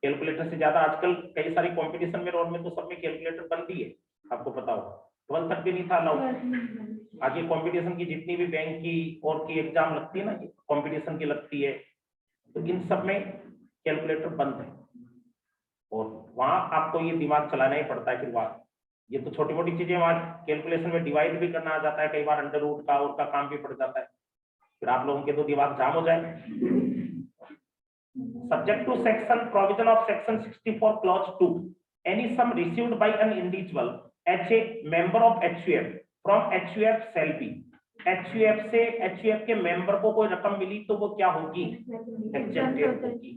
कैलकुलेटर से ज्यादा आजकल कई सारी कंपटीशन में रोड में तो सब में कैलकुलेटर बंदी है, आपको पता होगा, 12 तक भी नहीं था अलाउड। आगे कंपटीशन की जितनी भी बैंक की और की एग्जाम लगती है ना, कंपटीशन की लगती है, तो इन सब में कैलकुलेटर बंद है, और वहां आपको ये दिमाग चलाना ही पड़ता है। फिर वहां ये तो छोटी मोटी चीजें, वहां कैलकुलेशन में डिवाइड भी करना आ जाता है, कई बार अंडर रूट का और का काम भी पड़ जाता है, फिर आप लोगों के तो दिमाग जाम हो जाए। Subject to section provision of section 64 clause 2, any sum received by an individual as a member of HUF from HUF shall be, HUF से एचयूएफ के मेंबर को कोई रकम मिली तो वो क्या होगी, एग्जेम्प्टेड होगी।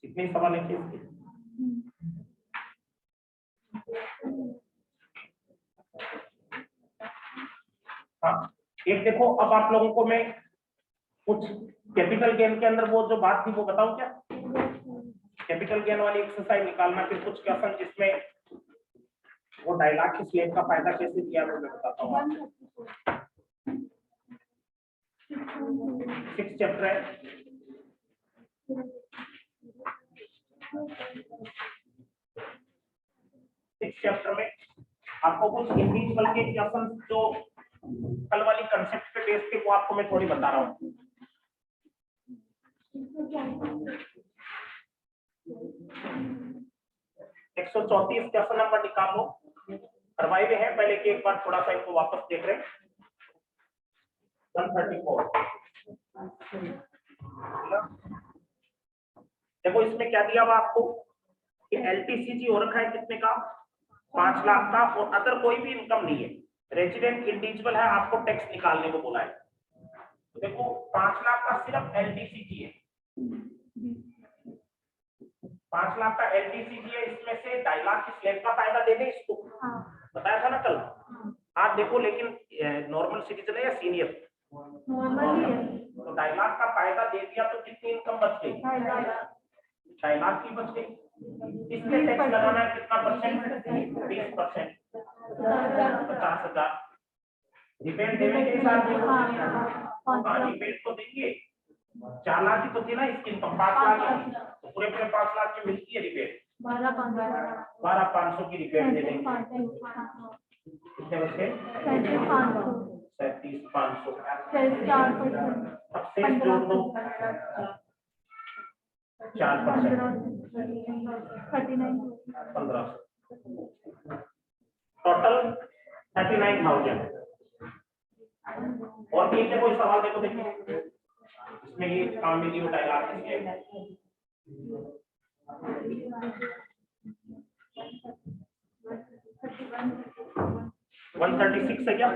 कितने सवाल है इसके, हाँ एक देखो, अब आप लोगों को मैं कुछ कैपिटल गेन के अंदर वो जो बात थी वो बताऊं क्या, कैपिटल गेन वाली एक्सरसाइज निकालना, फिर कुछ क्वेश्चन जिसमें वो डायलॉग की स्लेब का फायदा कैसे दिया वो मैं बताता हूँ आपको। 6 चैप्टर है, इस चैप्टर में आपको कुछ इंडिविजुअल के क्वेश्चन जो कल वाली कंसेप्ट पे बेस पे वो आपको मैं थोड़ी बता रहा हूँ। 134 क्वेश्चन नंबर निकालो, करवाए हुए हैं पहले की, एक बार थोड़ा सा इनको वापस देख रहे हैं। 134 देखो, इसमें क्या दिया हुआ आपको कि एलटीसीजी हो रखा है कितने का, 5 लाख का, और अदर कोई भी इनकम नहीं है, रेजिडेंट इंडिविजुअल है, आपको टैक्स निकालने को बोला है। तो देखो 5 लाख का सिर्फ एलटीसीजी है, 5 लाख का एलटीसीजी है, इसमें से 2.5 लाख की स्लैब का फायदा दे दे इसको, बताया था ना कल। आप देखो लेकिन नॉर्मल सिटीजन है या सीनियर, तो 2.5 लाख का फायदा दे दिया तो कितनी इनकम बच गई, 2.5 लाख की बच गई। इसमें टैक्स लगाना है कितना परसेंट, 20%, 50,000। रिपेड देने के साथ रिपेड तो देंगे, 4 लाख की तो थी ना इसकी इनकम, 5 लाख की, तो पूरे 5 लाख की मिलती है रिपेड, 12,500 की रिपेड दे देंगे। कितने बचे, 37,500, अब शेष जोड़ दो, 4%, 1500, टोटल 39,000। और ठीक है, कोई सवाल देखो, देखिए इसमें ये काम में लियो डायलॉग है, 136 है क्या,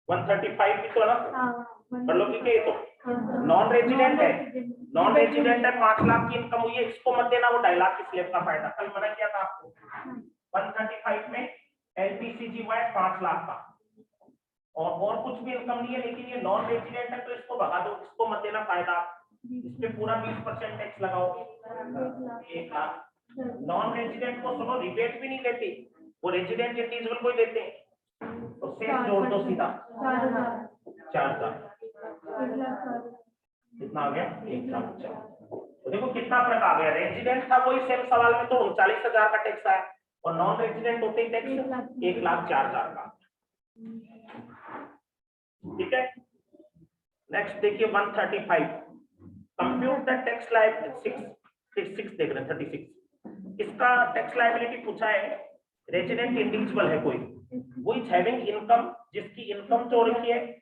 135 भी तो है ना, कर लो ठीक है, ये तो नॉन रेजिडेंट है, नॉन रेजिडेंट है, 5 लाख की इनकम हुई है, इसको मत देना वो 2.5 लाख की स्लैब का फायदा, कल मना किया था आपको। 135 में एलटीसीजी हुआ है 5 लाख का, और कुछ भी इनकम नहीं है, लेकिन ये नॉन रेजिडेंट है तो इसको भगा दो, इसको मत देना फायदा, इस पे पूरा 20% टैक्स लगाओ, 1 लाख। नॉन रेजिडेंट को सुनो रिबेट भी नहीं देती, वो रेजिडेंट इंडिविजुअल को ही देते हैं, तो सेस जोड़ दो सीधा 4,000, कितना आ गया 1 लाख। तो देखो कितना फर्क आ गया, रेजिडेंट था वही सेम सवाल में तो 39,000 का टैक्स आया, और नॉन रेजिडेंट होते ही टैक्स 1,04,000 का। ठीक है, नेक्स्ट देखिए 135, कंप्यूट द टैक्स लायबिलिटी 6 देख रहे हैं 36, इसका टैक्स लायबिलिटी पूछा है, रेजिडेंट इंडिविजुअल है कोई, वो इज हैविंग इनकम, जिसकी इनकम जो रखी है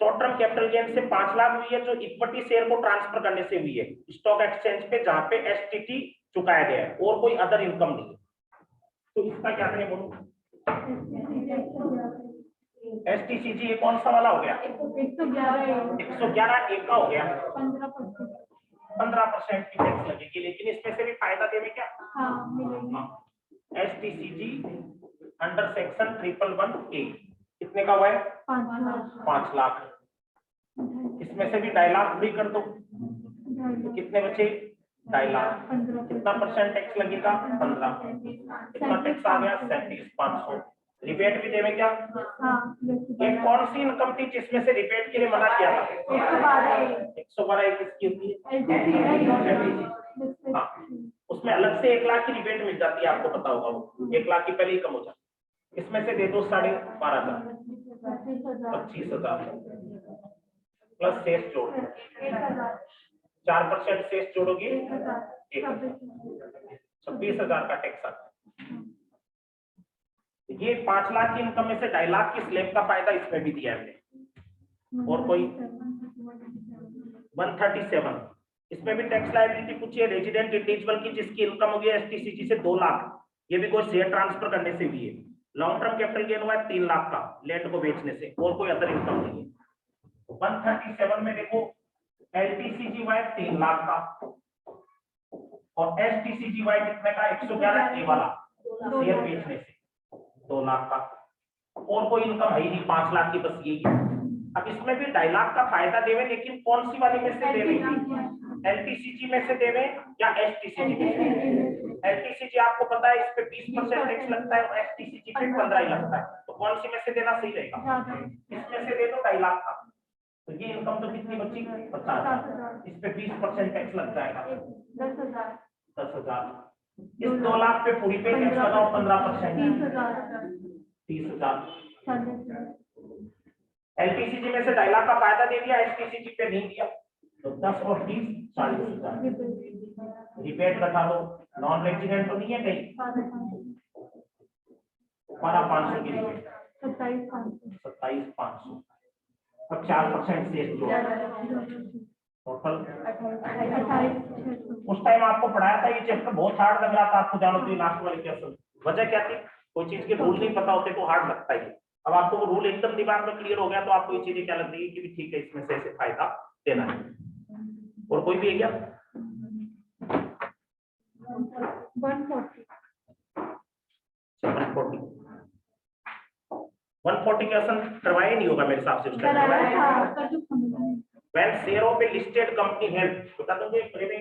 शॉर्ट टर्म कैपिटल गेन से 5 लाख हुई है, जो इक्विटी शेयर को ट्रांसफर करने से हुई है स्टॉक एक्सचेंज पे, जहां पे एसटीटी चुकाया गया है, और कोई अदर इनकम नहीं है, तो इसका क्या करें बोलो। एसटीसीजी ये कौन सा वाला हो गया, 111 एक का हो गया, 15% की टैक्स लगेगी, लेकिन इसमें से भी फायदा देवे क्या, एसटीसीजी अंडर सेक्शन 111A कितने का हुआ है 5 लाख, इसमें से भी 2.5 लाख भी कर दो, तो कितने बचे 2.5 लाख, कितना परसेंट टैक्स लगेगा 15, कितना टैक्स आ गया 37,500, रिबेट भी देवे क्या, एक कौन सी इनकम थी जिसमें से रिबेट के लिए मना किया था, 112 किसकी होती है, हाँ, उसमें अलग से 1 लाख की रिबेट मिल जाती है, आपको पता होगा वो 1 लाख की पहले ही कम हो जाती, इसमें से दे दो 12,500, 25,000 प्लस शेष जोड़ 4% शेष जोड़ोगे 26,000 का टैक्स आता है। ये 5 लाख की इनकम में से 2.5 लाख की स्लैब का फायदा इसमें भी दिया है, और कोई 137, इसमें भी टैक्स लायबिलिटी पूछी है, रेजिडेंट इंडिविजुअल की जिसकी इनकम होगी एसटीसीजी से 2 लाख, ये भी कोई शेयर ट्रांसफर करने से हुई है, लॉन्ग टर्म कैपिटल गेन हुआ है 3 लाख का लैंड को बेचने से, और कोई अदर इनकम नहीं है। 137 में देखो एलटीसीजी हुआ है 3 लाख का, और एसटीसीजी हुआ है कितने का 111 वाला शेयर बेचने से 2 लाख का, और कोई इनकम है ही नहीं 5 लाख की, बस यही। अब इसमें भी 2.5 लाख का फायदा देवे, लेकिन कौन सी वाली में से देवे, एलटीसीजी में से देवे या एसटीसीजी में से। एलटीसीजी आपको पता है इस पे 20% टैक्स लगता है, और एसटीसीजी पे 15 ही लगता है, तो कौन सी में से देना सही रहेगा, इसमें से दे दो 2.5 लाख का, तो ये इनकम तो कितनी बची 50,000, इस पे 20% टैक्स लग जाएगा 10,000, इस 2 लाख पे पूरी पे टैक्स लगाओ 15%, 30,000। एलटीसीजी में से 2.5 लाख का फायदा दे दिया, एसटीसीजी पे नहीं दिया, तो 10 और 30 40,000, रिबेट घटा लो, नॉन रेजिडेंट तो नहीं है कहीं, 12,500 की रिबेट, 27,500, अब 4% शेष जोड़, टोटल 28,600। उस टाइम आपको पढ़ाया था ये चैप्टर बहुत हार्ड लग रहा था आपको, जानो तो लास्ट वाले क्वेश्चन वजह क्या थी, कोई चीज के रूल नहीं पता होते तो हार्ड लगता है, अब आपको वो रूल एकदम दिमाग में क्लियर हो गया, तो आपको ये चीजें क्या लग रही है कि भी ठीक है इसमें से ऐसे फायदा देना है। और कोई भी है क्या 140 क्वेश्चन करवाए नहीं होगा मेरे हिसाब से उसका, when share of A listed company है, बता दोगे प्रेमी,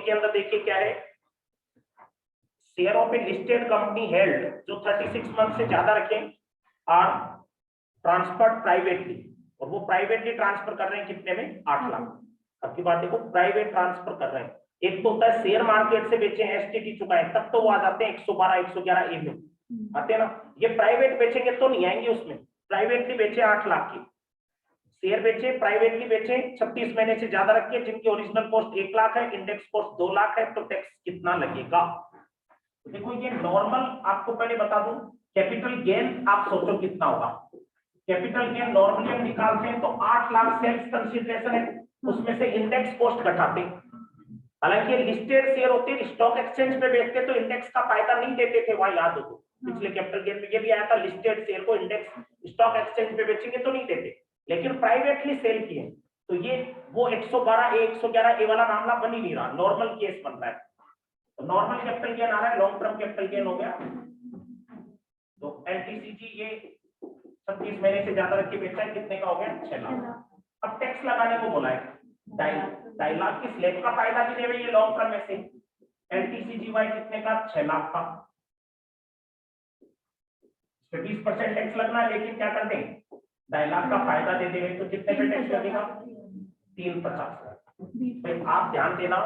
के अंदर देखिए क्या है, share of A listed company held जो 36 मंथ से ज्यादा रखे आर ट्रांसफर्ड प्राइवेटली, और वो प्राइवेटली ट्रांसफर कर रहे हैं कितने में 8 लाख। अब की बात देखो, प्राइवेट ट्रांसफर कर रहे हैं, एक तो होता है शेयर मार्केट से बेचे एसटीटी चुकाए तब तो वो आ जाते हैं 112 111 में आते हैं ना, ये प्राइवेट बेचेंगे तो नहीं आएंगे उसमें, प्राइवेटली बेचे 8 लाख की शेयर बेचे, प्राइवेटली बेचे 36 महीने से ज्यादा रखिए, जिनकी ओरिजिनल कॉस्ट 1 लाख है, इंडेक्स कॉस्ट 2 लाख है, तो टैक्स कितना लगेगा। तो देखो ये नॉर्मल आपको पहले बता दूं, कैपिटल गेन आप सोचो कितना होगा, कैपिटल गेन नॉर्मली हम निकालते हैं तो 8 लाख सेल्स कंसीडरेशन है, उसमें से इंडेक्स कॉस्ट घटाते हालांकि लिस्टेड शेयर होते हैं, स्टॉक एक्सचेंज पे बेचते तो इंडेक्स का फायदा नहीं देते थे, वहां याद हो तो पिछले कैपिटल गेन में ये भी आया था, लिस्टेड शेयर को इंडेक्स स्टॉक एक्सचेंज पे बेचेंगे तो नहीं देते, लेकिन प्राइवेटली सेल किए तो ये वो 112 ए 111 ए वाला मामला बन ही नहीं रहा, नॉर्मल केस बन रहा है। तो नॉर्मल कैपिटल गेन आ रहा है, लॉन्ग टर्म कैपिटल गेन हो गया। तो एलटीसीजी ये 36 महीने से ज्यादा रखी बेचा है, कितने का हो गया 6 लाख। अब टैक्स लगाने को बोला है, 2.5 लाख की स्लैब का फायदा भी देवे ये लॉन्ग टर्म में से, एलटीसीजीवाई कितने का 6 लाख का, 20% टैक्स लगना है, लेकिन क्या कर दें 2.5 लाख का फायदा दे देंगे तो कितने पे टैक्स लगेगा 350। तो आप ध्यान देना,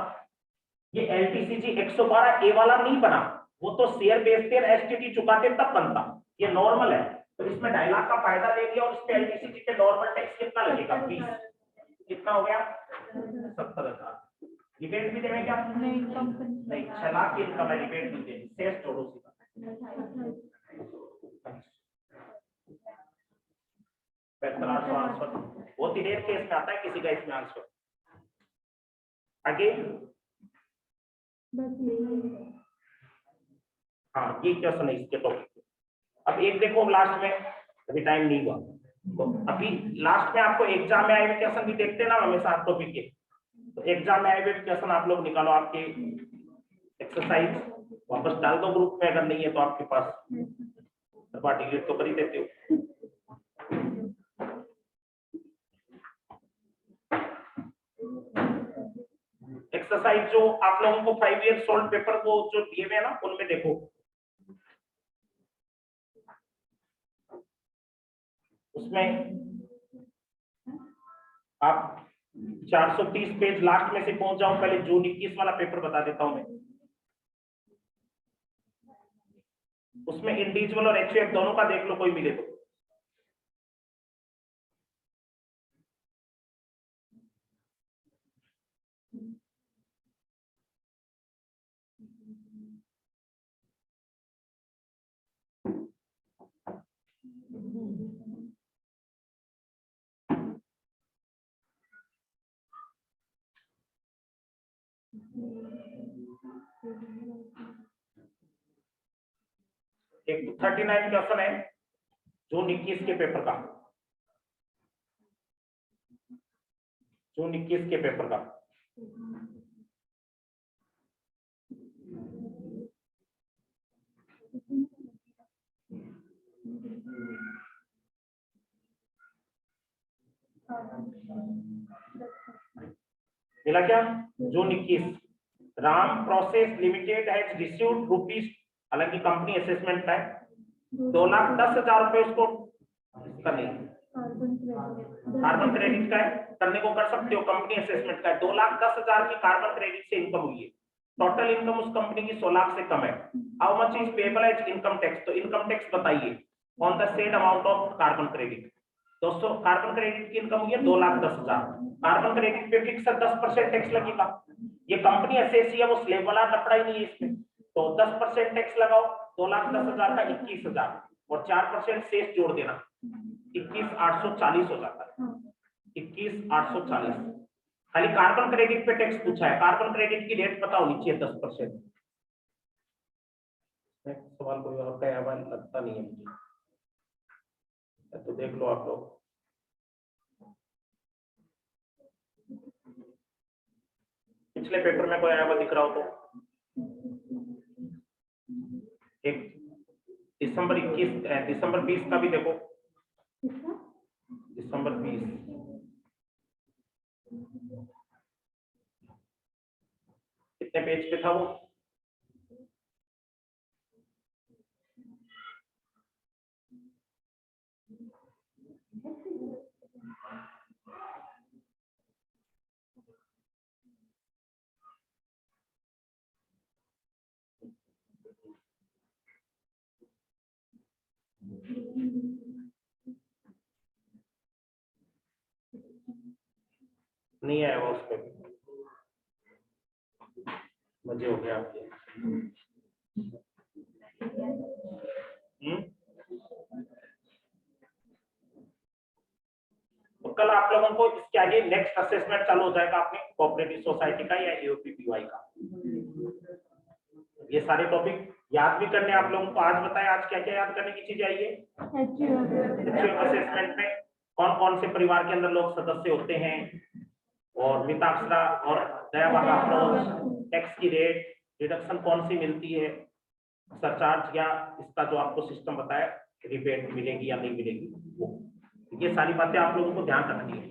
ये एलटीसीजी 112 ए वाला नहीं बना, वो तो शेयर बेचते हैं एसटीटी चुकाते तब बनता, ये नॉर्मल है। तो इसमें 2.5 लाख का फायदा दे दिया और इस पे एलटीसीजी पे नॉर्मल टैक्स कितना लगेगा 20, कितना हो गया 70,000। रिबेट भी देंगे क्या नहीं, 6 लाख की इनकम है, रिबेट नहीं देंगे, शेष जोड़ो सीधा। बहुत ही रेयर केस में आता है किसी का इसमें आंसर। आगे हाँ ये क्वेश्चन है इसके टॉपिक। अब एक देखो लास्ट में, अभी टाइम नहीं हुआ तो अभी लास्ट में आपको एग्जाम में आए हुए क्वेश्चन भी देखते ना हमेशा टॉपिक के, तो एग्जाम में आए हुए क्वेश्चन आप लोग निकालो, आपके एक्सरसाइज वापस डाल दो ग्रुप में, अगर नहीं है तो आपके पास डिलीट तो कर ही देते हो। एक्सरसाइज जो आप लोगों को 5 ईयर सॉल्व पेपर को जो दिए हुए हैं ना उनमें देखो, उसमें आप 430 पेज लास्ट में से पहुंच जाओ, पहले जून 21 वाला पेपर बता देता हूं मैं। उसमें इंडिविजुअल और एचयूएफ दोनों का देख लो, कोई मिले तो। एक 39 क्वेश्चन है जून 21 के पेपर का, जून 21 के पेपर का। मिला क्या? जून 21, Ram process limited has received rupees, हालांकि कंपनी असेसमेंट का है, 2,10,000 रुपए उसको करने, कार्बन क्रेडिट का है, करने को कर सकते हो, कंपनी असेसमेंट का है, 2,10,000 की कार्बन क्रेडिट से इनकम हुई है, टोटल इनकम उस कंपनी की 16 लाख से कम है। How much is payable as income tax, तो इनकम टैक्स बताइए on the said amount of carbon credit. दोस्तों कार्बन क्रेडिट की इनकम हुई है 2,10,000, कार्बन क्रेडिट पे फिक्स 10% टैक्स लगेगा, ये कंपनी असेस है, वो स्लैब वाला कपड़ा ही नहीं है इसमें, तो 10% टैक्स लगाओ, 2,10,000 का 21,000 और 4% शेष जोड़ देना, 21,840 हो जाता है, 21,840। खाली कार्बन क्रेडिट पे टैक्स पूछा है, कार्बन क्रेडिट की रेट पता होनी चाहिए 10%। सवाल कोई और का है लगता नहीं है मुझे, तो देख लो आप लोग। पिछले पेपर में कोई आया हुआ दिख रहा हो तो, एक दिसंबर 20 का भी देखो, दिसंबर 20 कितने पेज पे था वो? नहीं आया वो, उस पे मजे हो गया आपके। कल आप लोगों को इसके आगे नेक्स्ट असेसमेंट चालू हो जाएगा अपने कोऑपरेटिव सोसाइटी का या एओपीपीवाई का। ये सारे टॉपिक याद भी करने आप लोगों को। आज बताएं आज क्या क्या याद करने की चीजें आई है। असेसमेंट में कौन कौन से परिवार के अंदर लोग सदस्य होते हैं, और मिताक्षरा और दयावाग अप्रोच, टैक्स की रेट, डिडक्शन कौन सी मिलती है, सरचार्ज या इसका जो आपको सिस्टम बताया रिबेट मिलेगी या नहीं मिलेगी, वो ये सारी बातें आप लोगों को ध्यान रखनी है।